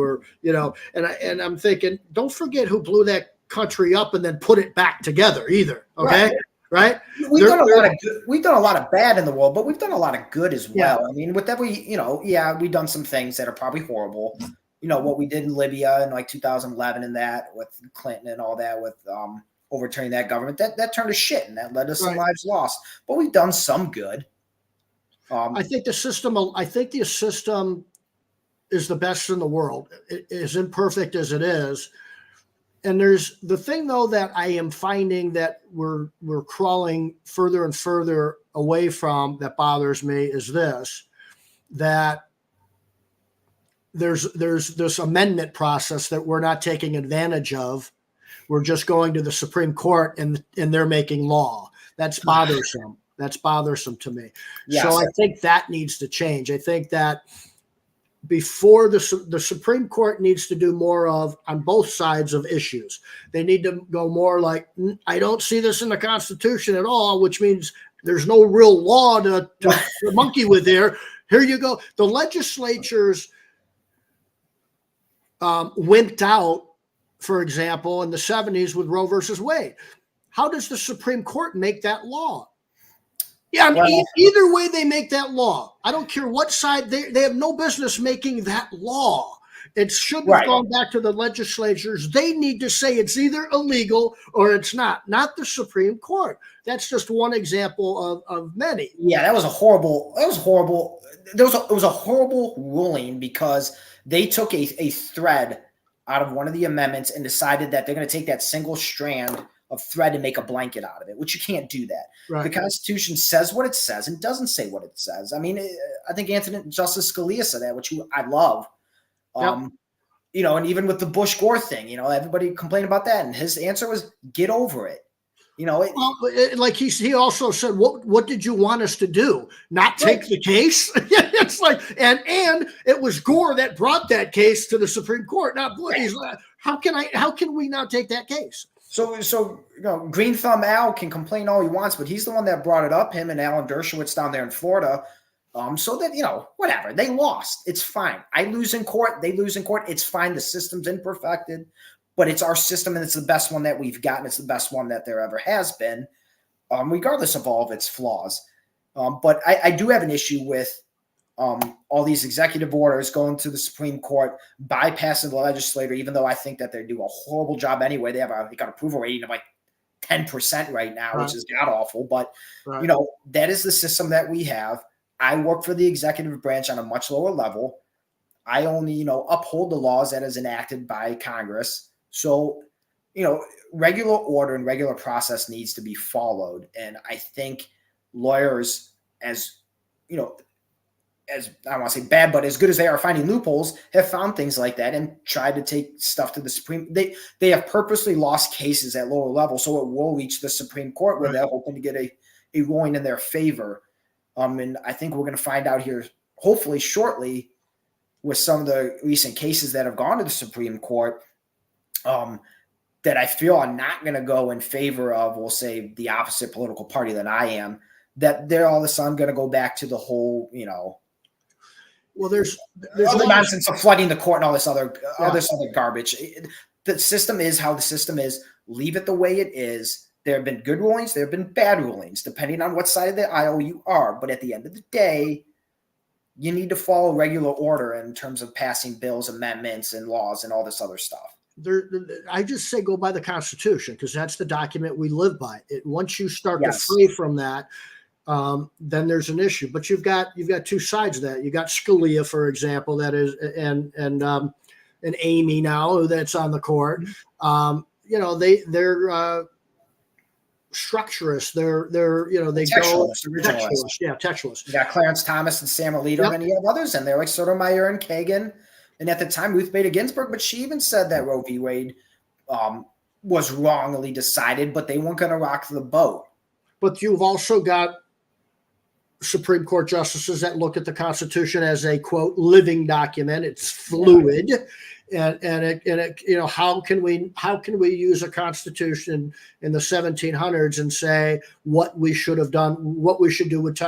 I'm thinking, don't forget who blew that country up and then put it back together either. Okay. Right. We've done a lot of bad in the world, but we've done a lot of good as well. I mean, with that, we've done some things that are probably horrible. What we did in Libya in like 2011 and that with Clinton and all that with overturning that government, that turned to shit and that led to some lives lost. But we've done some good. I think the system is the best in the world. As imperfect as it is, And there's the thing, though, that I am finding that we're crawling further and further away from, that bothers me, is this, that there's this amendment process that we're not taking advantage of. We're just going to the Supreme Court and they're making law. That's bothersome. That's bothersome to me. Yes. So I think that needs to change. I think that before the Supreme Court needs to do more of, on both sides of issues. They need to go more like, I don't see this in the Constitution at all, which means there's no real law to monkey with there. Here you go. The legislatures wimped out, for example, in the 70s with Roe versus Wade. How does the Supreme Court make that law? Yeah, either way they make that law. I don't care what side. They have no business making that law. It should have gone back to the legislatures. They need to say it's either illegal or it's not the Supreme Court. That's just one example of many. Yeah, that was horrible. It was a horrible ruling because they took a thread out of one of the amendments and decided that they're going to take that single strand of thread and make a blanket out of it, which you can't do that. Right. The Constitution says what it says and doesn't say what it says. I mean, I think Justice Scalia said that, which I love. And even with the Bush-Gore thing, everybody complained about that. And his answer was, get over it. Like he also said, what did you want us to do? Not take the case? It's like, and it was Gore that brought that case to the Supreme Court, not Bush. He's like, how can we not take that case? So Green Thumb Al can complain all he wants, but he's the one that brought it up, him and Alan Dershowitz down there in Florida. So that, whatever, they lost. It's fine. I lose in court. They lose in court. It's fine. The system's imperfected, but it's our system and it's the best one that we've gotten. It's the best one that there ever has been, regardless of all of its flaws. But I do have an issue with all these executive orders going to the Supreme Court, bypassing the legislature, even though I think that they do a horrible job anyway. They got approval rating of like 10% right now, which is god awful. But, that is the system that we have. I work for the executive branch on a much lower level. I only, uphold the laws that is enacted by Congress. So, regular order and regular process needs to be followed. And I think lawyers, as I don't want to say bad, but as good as they are finding loopholes, have found things like that and tried to take stuff to the Supreme. They have purposely lost cases at lower levels, so it will reach the Supreme Court where they're hoping to get a ruling in their favor. And I think we're going to find out here, hopefully shortly, with some of the recent cases that have gone to the Supreme Court, that I feel are not going to go in favor of, we'll say, the opposite political party than I am, that they're all of a sudden going to go back to the whole, well, there's other nonsense of flooding the court and all this other garbage. The system is how the system is. Leave it the way it is. There have been good rulings. There have been bad rulings, depending on what side of the aisle you are. But at the end of the day, you need to follow regular order in terms of passing bills, amendments, and laws and all this other stuff. I just say go by the Constitution because that's the document we live by. Once you start to stray from that, then there's an issue. But you've got two sides of that. You got Scalia, for example, that is, and Amy now that's on the court. They're structurists. They're they textualists, go textualists. Yeah, textualists. You got Clarence Thomas and Sam Alito and you have others, and they're like Sotomayor and Kagan, and at the time Ruth Bader Ginsburg. But she even said that Roe v. Wade was wrongly decided, but they weren't going to rock the boat. But you've also got Supreme Court justices that look at the Constitution as a quote living document. It's fluid. And it how can we use a Constitution in the 1700s and say what we should have done, what we should do with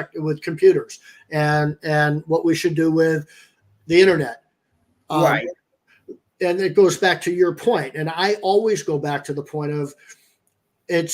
computers, and what we should do with the internet, right? And it goes back to your point, and I always go back to the point of it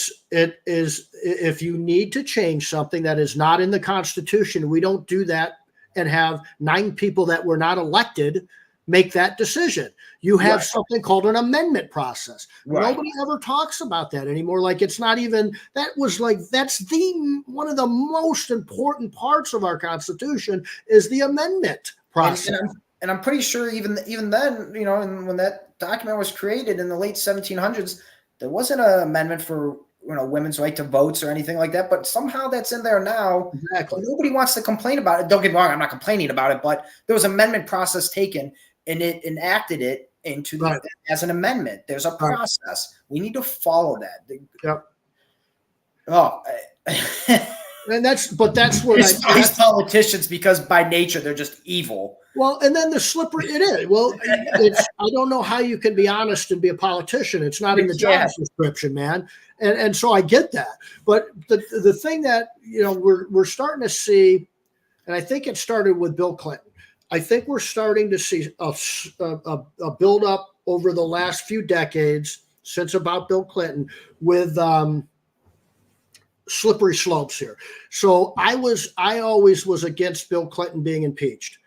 is if you need to change something that is not in the Constitution, we don't do that and have 9 people that were not elected make that decision. You have something called an amendment process. Nobody ever talks about that anymore. Like it's not even, that's one of the most important parts of our Constitution is the amendment process. and I'm pretty sure even then, you know, and when that document was created in the late 1700s, there wasn't an amendment for, you know, women's right to votes or anything like that. But somehow that's in there now. Exactly. Nobody wants to complain about it. Don't get me wrong, I'm not complaining about it, but there was an amendment process taken, and it enacted it into the as an amendment. There's a process. We need to follow that. Yep. Oh. And that's what these politicians, because by nature they're just evil. Well, and then the slippery it is. Well, I don't know how you can be honest and be a politician. It's not in the job description, man. And so I get that. But the thing that, you know, we're starting to see, and I think it started with Bill Clinton. I think we're starting to see a build up over the last few decades since about Bill Clinton with slippery slopes here. So I always was against Bill Clinton being impeached.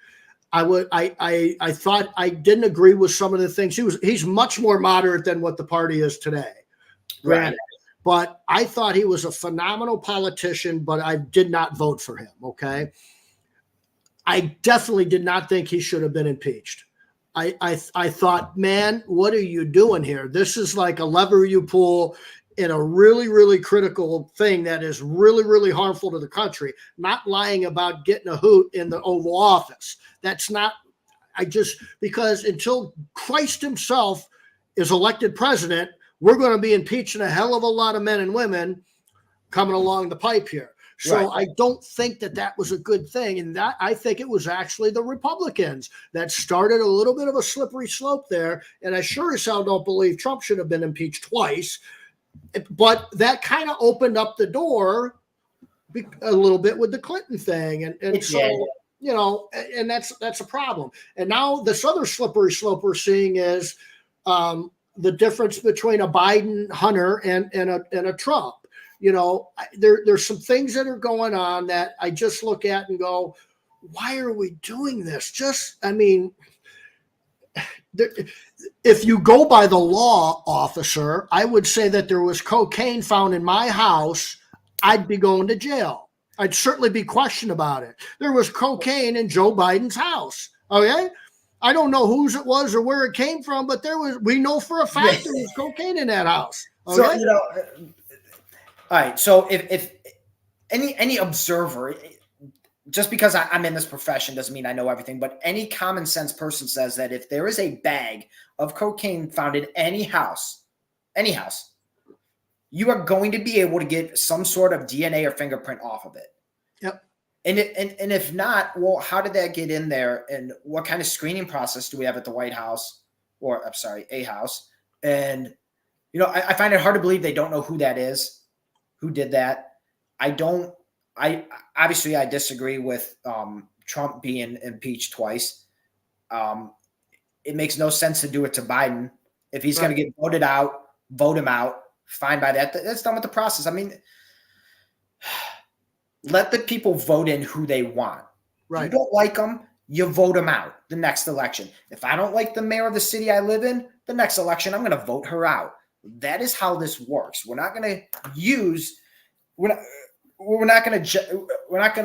I thought I didn't agree with some of the things. He's much more moderate than what the party is today. Granted. Right. But I thought he was a phenomenal politician, but I did not vote for him. Okay. I definitely did not think he should have been impeached. I thought, man, what are you doing here? This is like a lever you pull in a really, really critical thing that is really, really harmful to the country. Not lying about getting a hoot in the Oval Office. That's not, because until Christ himself is elected president, we're going to be impeaching a hell of a lot of men and women coming along the pipe here. So I don't think that was a good thing. And that I think it was actually the Republicans that started a little bit of a slippery slope there. And I sure as hell don't believe Trump should have been impeached twice. But that kind of opened up the door a little bit with the Clinton thing. And so, you know, and that's a problem. And now this other slippery slope we're seeing is the difference between a Biden Hunter and a Trump. You know, there's some things that are going on that I just look at and go, why are we doing this? If you go by the law, officer, I would say that there was cocaine found in my house, I'd be going to jail. I'd certainly be questioned about it. There was cocaine in Joe Biden's house. Okay. I don't know whose it was or where it came from, but we know for a fact there was cocaine in that house. Okay? So, you know, all right. So if any observer, just because I'm in this profession doesn't mean I know everything, but any common sense person says that if there is a bag of cocaine found in any house, you are going to be able to get some sort of DNA or fingerprint off of it. Yep. And if not, well, how did that get in there? And what kind of screening process do we have at the White House a house? And, you know, I find it hard to believe they don't know who that is, who did that. I obviously disagree with Trump being impeached twice. It makes no sense to do it to Biden. If he's going to get voted out, vote him out. Fine by that. That's done with the process. I mean, let the people vote in who they want. Right. If you don't like them, you vote them out the next election. If I don't like the mayor of the city I live in, the next election, I'm going to vote her out. That is how this works. We're not going to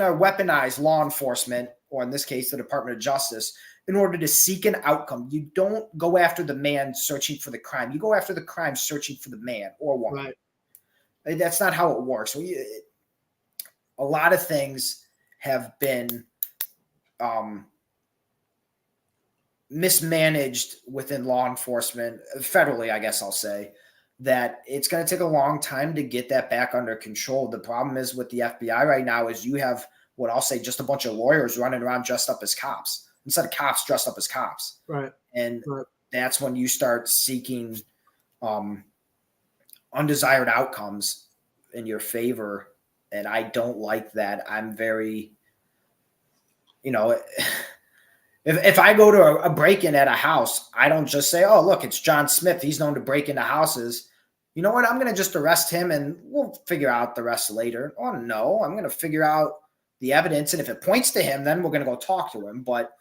weaponize law enforcement, or in this case, the Department of Justice, in order to seek an outcome. You don't go after the man searching for the crime. You go after the crime searching for the man or woman. Right. That's not how it works. A lot of things have been mismanaged within law enforcement, federally, I guess I'll say, that it's going to take a long time to get that back under control. The problem is with the FBI right now is you have what I'll say just a bunch of lawyers running around dressed up as cops instead of cops dressed up as cops. Right. And that's when you start seeking undesired outcomes in your favor. And I don't like that. I'm very, you know, if I go to a break-in at a house, I don't just say, oh, look, it's John Smith. He's known to break into houses. You know what? I'm going to just arrest him and we'll figure out the rest later. Oh, no, I'm going to figure out the evidence. And if it points to him, then we're going to go talk to him. But,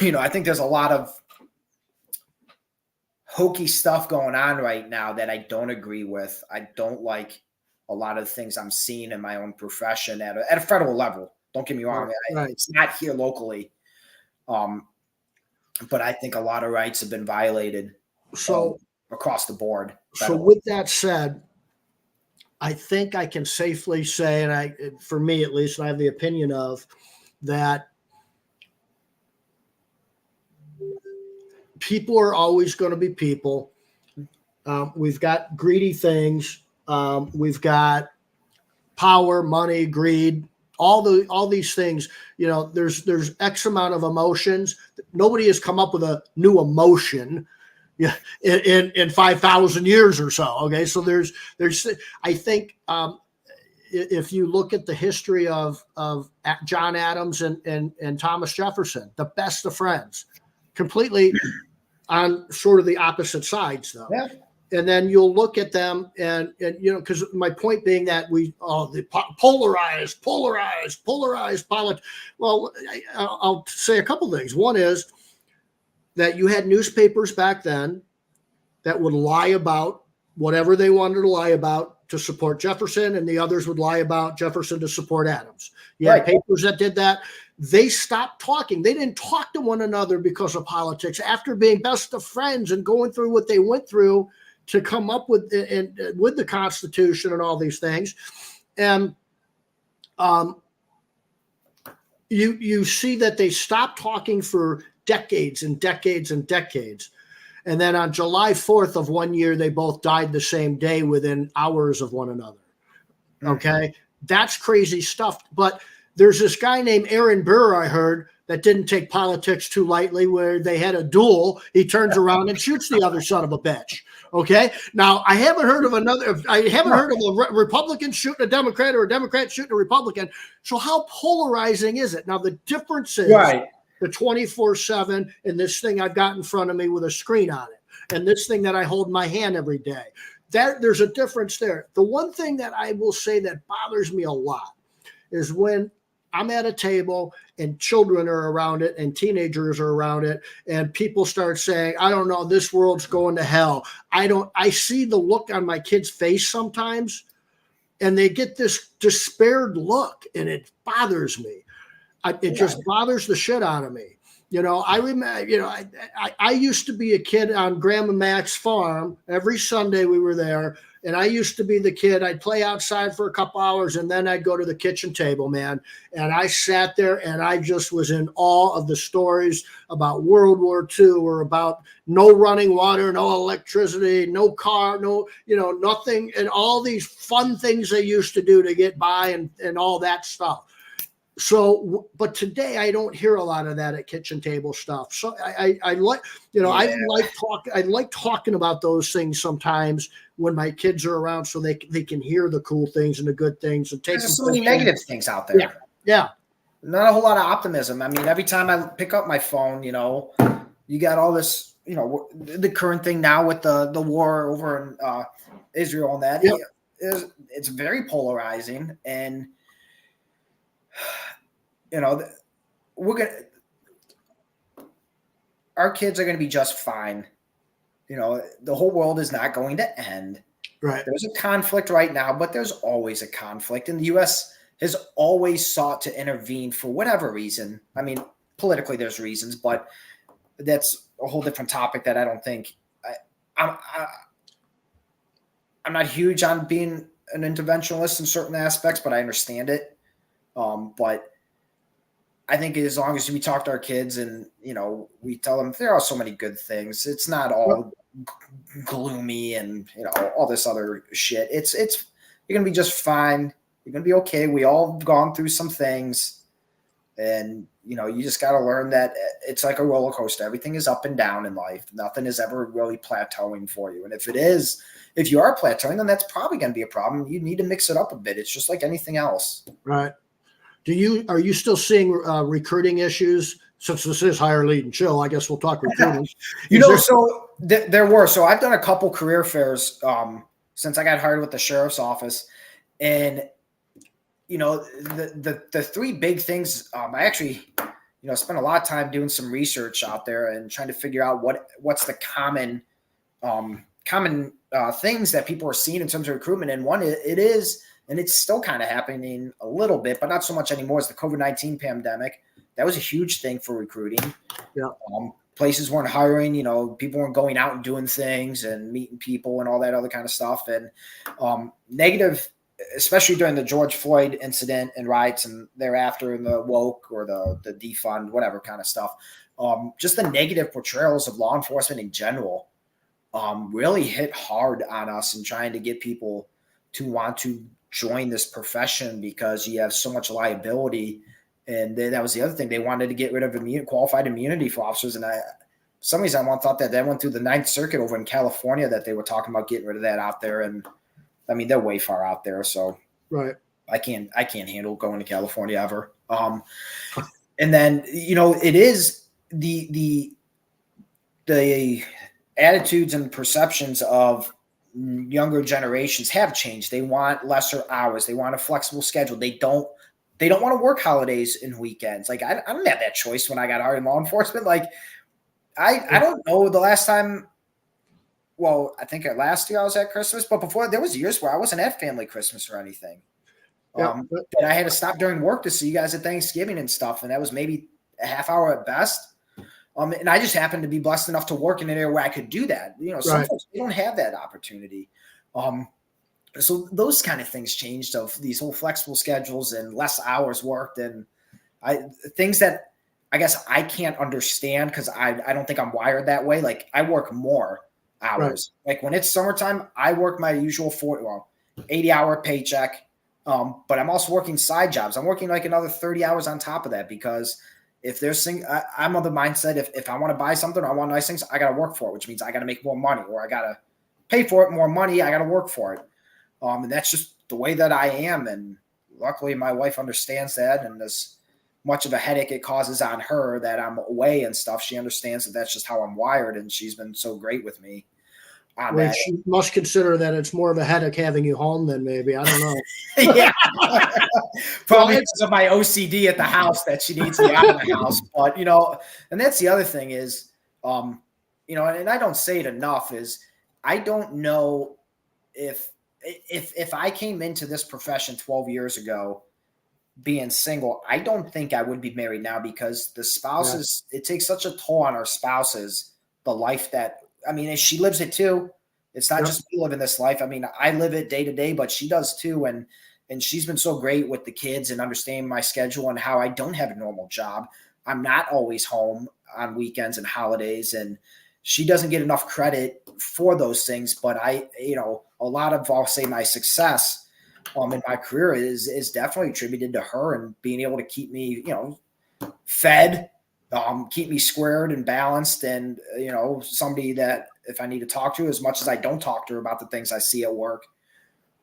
you know, I think there's a lot of hokey stuff going on right now that I don't agree with. I don't like a lot of the things I'm seeing in my own profession at a federal level. Don't get me wrong. Right. It's not here locally. but I think a lot of rights have been violated So, across the board. so with that said, I think I can safely say, and for me at least, I have the opinion of that people are always going to be people. We've got greedy things. We've got power, money, greed, all these things. You know, there's X amount of emotions. Nobody has come up with a new emotion, yeah, in 5,000 years or so. Okay, so there's I think if you look at the history of John Adams and Thomas Jefferson, the best of friends, completely on sort of the opposite sides, though. Yeah. And then you'll look at them and you know, because my point being that the polarized politics. Well, I'll say a couple things. One is that you had newspapers back then that would lie about whatever they wanted to lie about to support Jefferson, and the others would lie about Jefferson to support Adams. You had papers that did that. They stopped talking. They didn't talk to one another because of politics. After being best of friends and going through what they went through to come up with the Constitution and all these things, and you see that they stopped talking for decades and decades and decades. And then on July 4th of one year, they both died the same day within hours of one another. Okay. That's crazy stuff. But there's this guy named Aaron Burr, I heard, that didn't take politics too lightly, where they had a duel. He turns around and shoots the other son of a bitch. Okay. Now, I haven't heard of a Republican shooting a Democrat or a Democrat shooting a Republican. So how polarizing is it? Now, the difference is the 24/7 and this thing I've got in front of me with a screen on it, and this thing that I hold in my hand every day. There's a difference there. The one thing that I will say that bothers me a lot is when I'm at a table and children are around it and teenagers are around it, and people start saying, I don't know, this world's going to hell. I see the look on my kid's face sometimes, and they get this despaired look, and it bothers me. It just bothers the shit out of me. You know, I remember, you know, I used to be a kid on Grandma Mac's farm. Every Sunday we were there, and I used to be the kid. I'd play outside for a couple hours, and then I'd go to the kitchen table, man. And I sat there, and I just was in awe of the stories about World War II, or about no running water, no electricity, no car, no, you know, nothing, and all these fun things they used to do to get by and all that stuff. So, but today I don't hear a lot of that at kitchen table stuff. So I like, you know, I like talking about those things sometimes when my kids are around, so they can hear the cool things and the good things and take. There's so many negative things out there. Yeah. Not a whole lot of optimism. I mean, every time I pick up my phone, you know, you got all this, you know, the current thing now with the war over in Israel and that it's very polarizing. And you know, our kids are going to be just fine. You know, the whole world is not going to end. Right. There's a conflict right now, but there's always a conflict. And the U.S. has always sought to intervene for whatever reason. I mean, politically there's reasons, but that's a whole different topic that I don't think I'm not huge on being an interventionist in certain aspects, but I understand it. But I think as long as we talk to our kids and, you know, we tell them there are so many good things. It's not all gloomy and, you know, all this other shit. It's you're going to be just fine. You're going to be okay. We all gone through some things, and, you know, you just got to learn that it's like a roller coaster. Everything is up and down in life. Nothing is ever really plateauing for you. And if you are plateauing, then that's probably going to be a problem. You need to mix it up a bit. It's just like anything else. Right. Are you still seeing recruiting issues? Since this is hire, lead, and chill, I guess we'll talk recruiting. There were. So I've done a couple career fairs since I got hired with the sheriff's office, and you know the three big things. I actually, you know, spent a lot of time doing some research out there and trying to figure out what's the common things that people are seeing in terms of recruitment. And one, it is. And it's still kind of happening a little bit, but not so much anymore, as the COVID-19 pandemic. That was a huge thing for recruiting. Yeah. places weren't hiring, people weren't going out and doing things and meeting people and all that other kind of stuff. And negative, especially during the George Floyd incident and riots and thereafter in the woke or the defund, whatever kind of stuff. Just the negative portrayals of law enforcement in general really hit hard on us in trying to get people to want to join this profession because you have so much liability. And that was the other thing. They wanted to get rid of qualified immunity for officers. And for some reason, I thought that went through the Ninth Circuit over in California that they were talking about getting rid of that out there. And I mean, they're way far out there. So right. I can't handle going to California ever. And then, it is the attitudes and perceptions of younger generations have changed. They want lesser hours. They want a flexible schedule. They don't want to work holidays and weekends. Like I didn't have that choice when I got hired in law enforcement. Like I don't know the last time. Well, I think last year I was at Christmas, but before there was years where I wasn't at family Christmas or anything. And I had to stop during work to see you guys at Thanksgiving and stuff. And that was maybe a half hour at best. And I just happened to be blessed enough to work in an area where I could do that. Some folks, they don't have that opportunity. So those kind of things changed of these whole flexible schedules and less hours worked and things that I guess I can't understand because I don't think I'm wired that way. Like I work more hours. Right. Like when it's summertime, I work my usual 80-hour paycheck. But I'm also working side jobs. I'm working like another 30 hours on top of that because if there's I'm of the mindset, if I want to buy something or I want nice things, I got to work for it, which means I got to make more money or I got to pay for it, more money. I got to work for it. And that's just the way that I am. And luckily my wife understands that. And as much of a headache it causes on her that I'm away and stuff, she understands that that's just how I'm wired. And she's been so great with me. Well, she must consider that it's more of a headache having you home than maybe. I don't know. Yeah. Probably because of my OCD at the house that she needs me out of the house. But, and that's the other thing is, and I don't say it enough is I don't know if I came into this profession 12 years ago being single, I don't think I would be married now because the spouses, it takes such a toll on our spouses, the life that, and she lives it too. It's not just me living this life. I live it day to day, but she does too. And she's been so great with the kids and understanding my schedule and how I don't have a normal job. I'm not always home on weekends and holidays. And she doesn't get enough credit for those things. But a lot of, I'll say my success in my career is definitely attributed to her and being able to keep me, fed, keep me squared and balanced and, somebody that if I need to talk to as much as I don't talk to her about the things I see at work.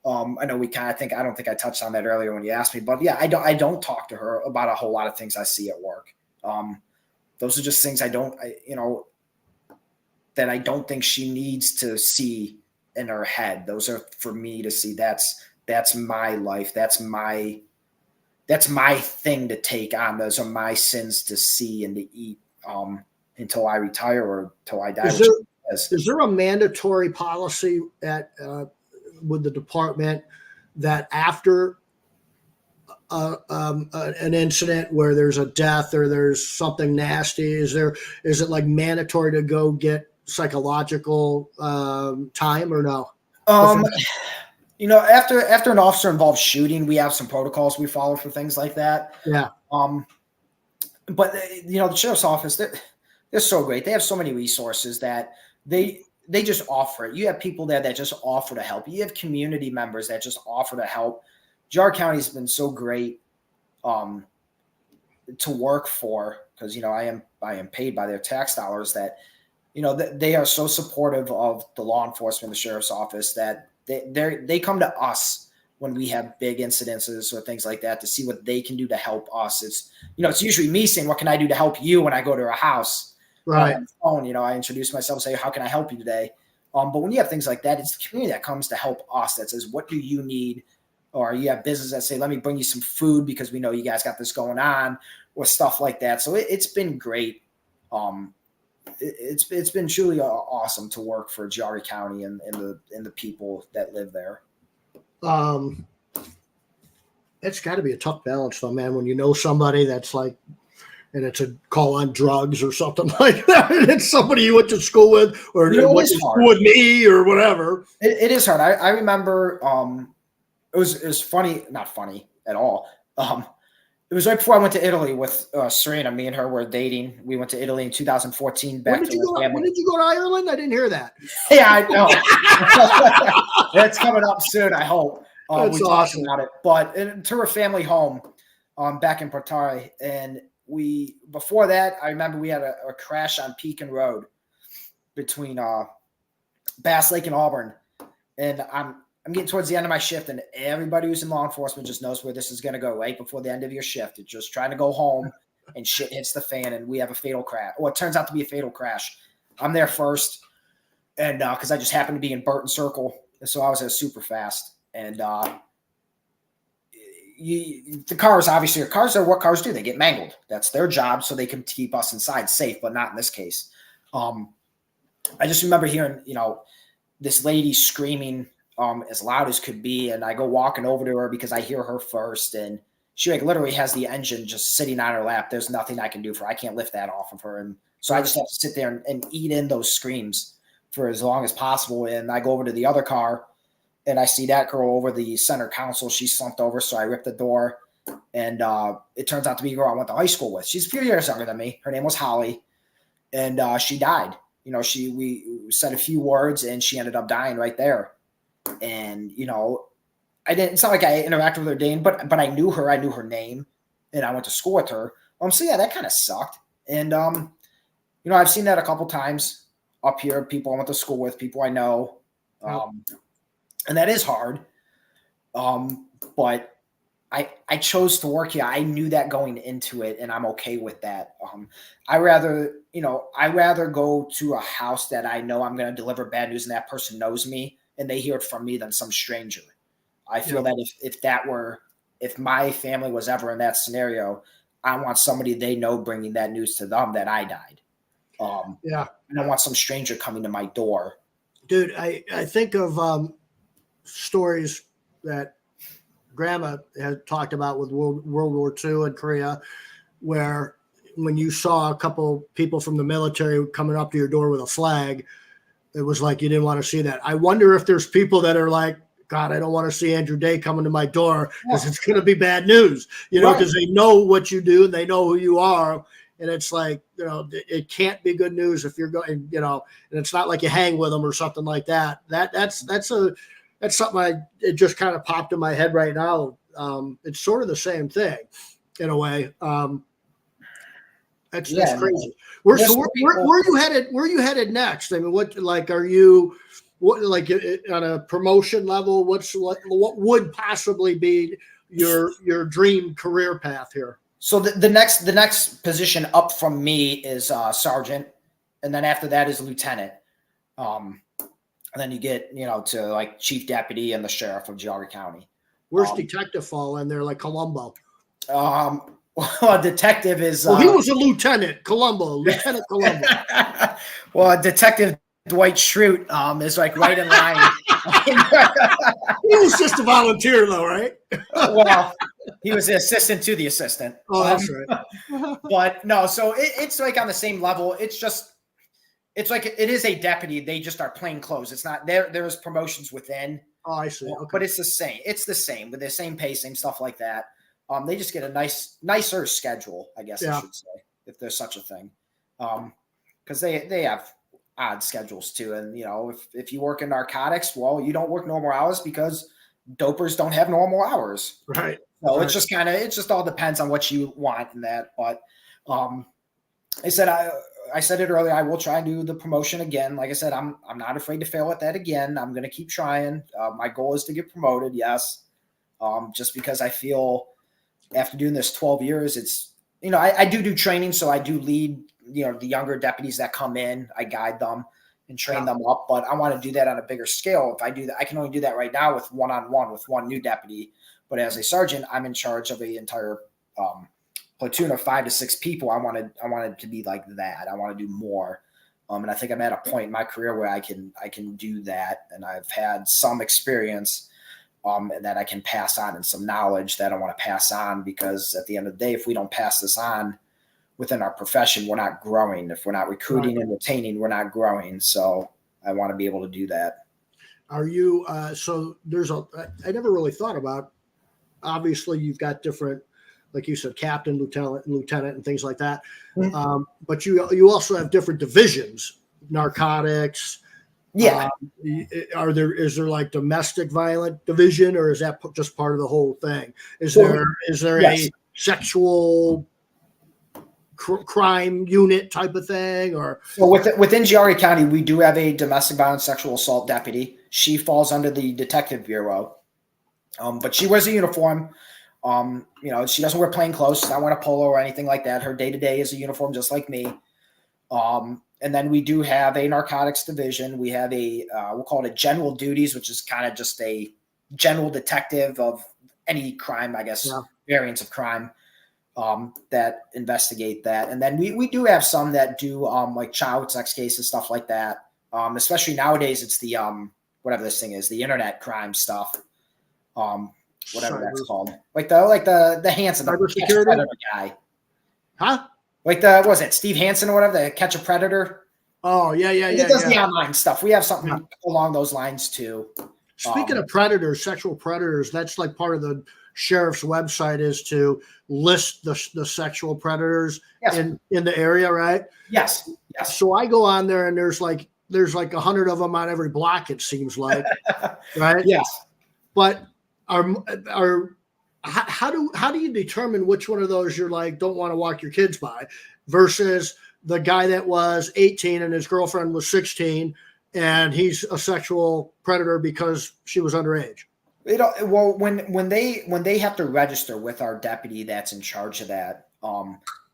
I know I don't think I touched on that earlier when you asked me, but yeah, I don't talk to her about a whole lot of things I see at work. Those are just things that I don't think she needs to see in her head. Those are for me to see. That's my life. That's my thing to take on. Those are my sins to see and to eat until I retire or until I die. Is there a mandatory policy with the department that after an incident where there's a death or there's something nasty, is it like mandatory to go get psychological time or no? After an officer involved shooting, we have some protocols we follow for things like that. Yeah. But the sheriff's office, they're so great. They have so many resources that they just offer it. You have people there that just offer to help. You have community members that just offer to help. Geauga County has been so great to work for because I am paid by their tax dollars that they are so supportive of the law enforcement, the sheriff's office that they come to us when we have big incidences or things like that to see what they can do to help us. It's usually me saying, what can I do to help you when I go to a house? Right. On the phone, I introduce myself, say, how can I help you today? But when you have things like that, it's the community that comes to help us that says, what do you need? Or you have business that say, let me bring you some food because we know you guys got this going on or stuff like that. So it's been great. It's been truly awesome to work for Geauga County and the people that live there. It's got to be a tough balance though, man, when you know somebody that's like and it's a call on drugs or something like that. And it's somebody you went to school with, or You know, went to school with me, or whatever. It is hard. I remember it was funny, not funny at all. It was right before I went to Italy with Serena. Me and her were dating. We went to Italy in 2014. When did you go to Ireland? I didn't hear that. Yeah, I know. That's coming up soon, I hope. That's we awesome. talked about it. But to her family home back in Portare. And before that, I remember we had a crash on Pekin Road between Bass Lake and Auburn. And I'm getting towards the end of my shift, and everybody who's in law enforcement just knows where this is going to go right before the end of your shift. It's just trying to go home, and shit hits the fan, and we have a fatal crash. Well, it turns out to be a fatal crash. I'm there first, and because I just happened to be in Burton Circle, so I was there super fast. And the cars, obviously, cars are what cars do. They get mangled. That's their job, so they can keep us inside safe, but not in this case. I just remember hearing, this lady screaming as loud as could be, and I go walking over to her because I hear her first, and she literally has the engine just sitting on her lap. There's nothing I can do for her. I can't lift that off of her, and so I just have to sit there and eat in those screams for as long as possible. And I go over to the other car, and I see that girl over the center console. She's slumped over, so I rip the door, and it turns out to be a girl I went to high school with. She's a few years younger than me. Her name was Holly, and she died. We said a few words, and she ended up dying right there. And it's not like I interacted with her day, but I knew her. I knew her name, and I went to school with her. So yeah, that kind of sucked. And I've seen that a couple times up here. People I went to school with, people I know, and that is hard. But I chose to work here. I knew that going into it, and I'm okay with that. I rather go to a house that I know I'm going to deliver bad news, and that person knows me, and they hear it from me than some stranger. I feel that if my family was ever in that scenario, I want somebody they know bringing that news to them that I died. And I want some stranger coming to my door. Dude, I think of stories that Grandma had talked about with World War II in Korea, where when you saw a couple people from the military coming up to your door with a flag, it was like you didn't want to see that. I wonder if there's people that are like, God, I don't want to see Andrew Day coming to my door because it's going to be bad news, because they know what you do and they know who you are. And it's like, it can't be good news if you're going, and it's not like you hang with them or something like that. That's something it just kind of popped in my head right now. It's sort of the same thing in a way. That's crazy. Where you headed? Where you headed next? I mean, are you on a promotion level? What would possibly be your dream career path here? So the next position up from me is sergeant, and then after that is lieutenant. And then you get to like chief deputy and the sheriff of Geauga County. Where's detective fall in there? Like Columbo. Well, detective is. Well, he was a lieutenant, Lieutenant Columbo. Well, Detective Dwight Schrute is like right in line. He was just a volunteer, though, right? Well, he was the assistant to the assistant. Oh, that's right. But no, so it's like on the same level. It's like it is a deputy. They just are plain clothes. It's not there. There's promotions within. Oh, I see. Okay. But it's the same. It's the same with the same pay, same stuff like that. They just get a nicer schedule, I guess I should say, if there's such a thing. Because they have odd schedules too. And if you work in narcotics, well, you don't work normal hours because dopers don't have normal hours. Right. So it's just all depends on what you want in that. But I said it earlier, I will try and do the promotion again. Like I said, I'm not afraid to fail at that again. I'm going to keep trying. My goal is to get promoted. Yes. Just because I feel after doing this 12 years, it's, I do training. So I do lead, the younger deputies that come in, I guide them and train them up, but I want to do that on a bigger scale. If I do that, I can only do that right now with one-on-one with one new deputy. But as a sergeant, I'm in charge of the entire platoon of 5 to 6 people. I wanted to be like that. I want to do more. And I think I'm at a point in my career where I can do that. And I've had some experience that I can pass on and some knowledge that I want to pass on, because at the end of the day, if we don't pass this on, within our profession, we're not growing. If we're not recruiting and retaining, we're not growing. So I want to be able to do that. Are you, so there's I never really thought about, obviously you've got different, like you said, captain, lieutenant, and things like that. Mm-hmm. But you also have different divisions, narcotics. Yeah. Is there like domestic violent division, or is that just part of the whole thing? Is there yes. a sexual crime unit type of thing? Or so within Geauga County, we do have a domestic violence sexual assault deputy. She falls under the detective bureau, but she wears a uniform. She doesn't wear plain clothes. She's not wearing a polo or anything like that. Her day-to-day is a uniform, just like me. And then we do have a narcotics division. We have we'll call it a general duties, which is kind of just a general detective of any crime, I guess, variants of crime that investigate that. And then we do have some that do like child sex cases, stuff like that. Especially nowadays, it's the whatever this thing is, the internet crime stuff. Whatever that's called, like the Hansen, the predator guy, huh? Like what was it, Steve Hansen or whatever, the Catch a Predator? Oh yeah. It does the online stuff. We have something along those lines too. Speaking of predators, sexual predators, that's like part of the sheriff's website is to list the sexual predators in the area, right? Yes. So I go on there and there's like 100 of them on every block, it seems like, right? Yes. But how do you determine which one of those you're like don't want to walk your kids by versus the guy that was 18 and his girlfriend was 16 and he's a sexual predator because she was underage? Well, when they have to register with our deputy that's in charge of that,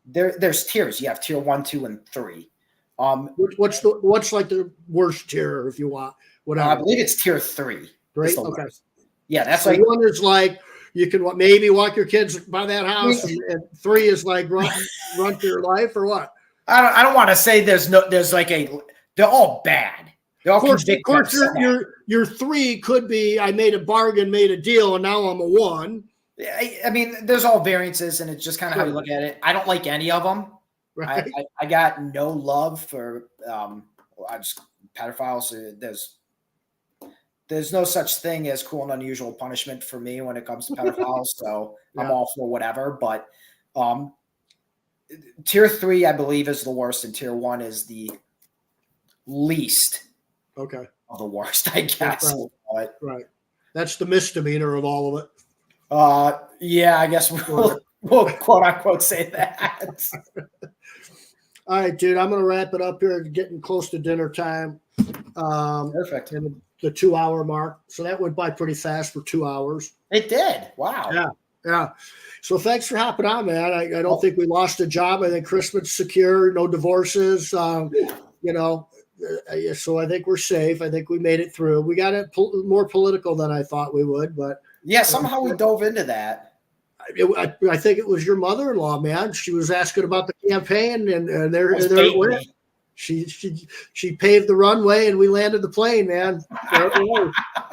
there's tiers. You have tier 1, 2, and 3. What's like the worst tier, if you want? Whatever. I believe it's tier 3. Right. Okay. Worst. Yeah, that's so like one is like you can maybe walk your kids by that house, and 3 is like run for your life, or what? I don't want to say there's like they're all bad. They're all of course your 3 could be I made a bargain, made a deal, and now I'm a 1. I mean, there's all variances, and it's just kind of how you look at it. I don't like any of them. Right. I got no love for pedophiles. There's no such thing as cruel and unusual punishment for me when it comes to pedophiles. So I'm all for whatever. But tier 3, I believe, is the worst, and tier 1 is the least of the worst, I guess. Right. That's the misdemeanor of all of it. Yeah, I guess we'll quote unquote say that. All right, dude, I'm going to wrap it up here. Getting close to dinner time. Perfect. And the 2-hour mark. So that went by pretty fast for 2 hours. It did. Wow. Yeah. So thanks for hopping on, man. I don't think we lost a job. I think Christmas secure, no divorces. So I think we're safe. I think we made it through. We got it more political than I thought we would, but yeah, somehow we dove into that. I think it was your mother-in-law, man. She was asking about the campaign, and there she paved the runway, and we landed the plane, man.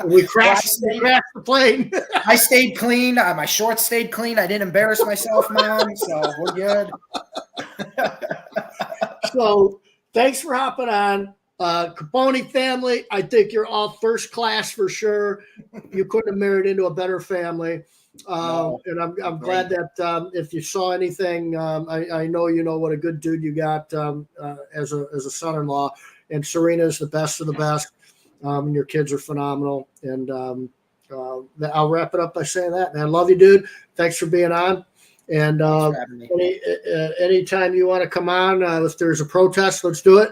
We crashed the plane. I stayed clean. My shorts stayed clean. I didn't embarrass myself, Mom. So we're good. So thanks for hopping on. Capone family, I think you're all first class for sure. You couldn't have married into a better family. And I'm glad that if you saw anything, I know you know what a good dude you got as a son-in-law, and Serena's the best of the best, and your kids are phenomenal. And I'll wrap it up by saying that, man. Love you, dude. Thanks for being on. And anytime you want to come on, if there's a protest, let's do it.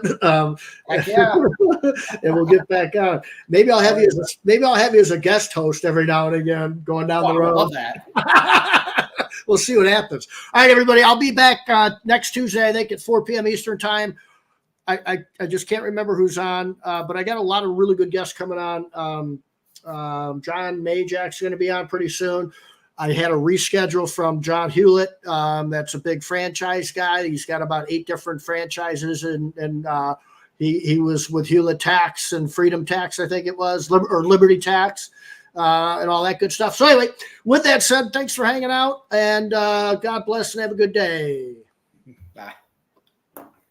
And we'll get back on. Maybe I'll have you as a guest host every now and again, going down the road. I love that. We'll see what happens. All right, everybody. I'll be back next Tuesday, I think, at 4 p.m. Eastern time. I just can't remember who's on, but I got a lot of really good guests coming on. John Majak's going to be on pretty soon. I had a reschedule from John Hewlett. That's a big franchise guy. He's got about 8 different franchises, and he was with Hewlett Tax and Freedom Tax, I think it was, or Liberty Tax, and all that good stuff. So anyway, with that said, thanks for hanging out, and God bless and have a good day.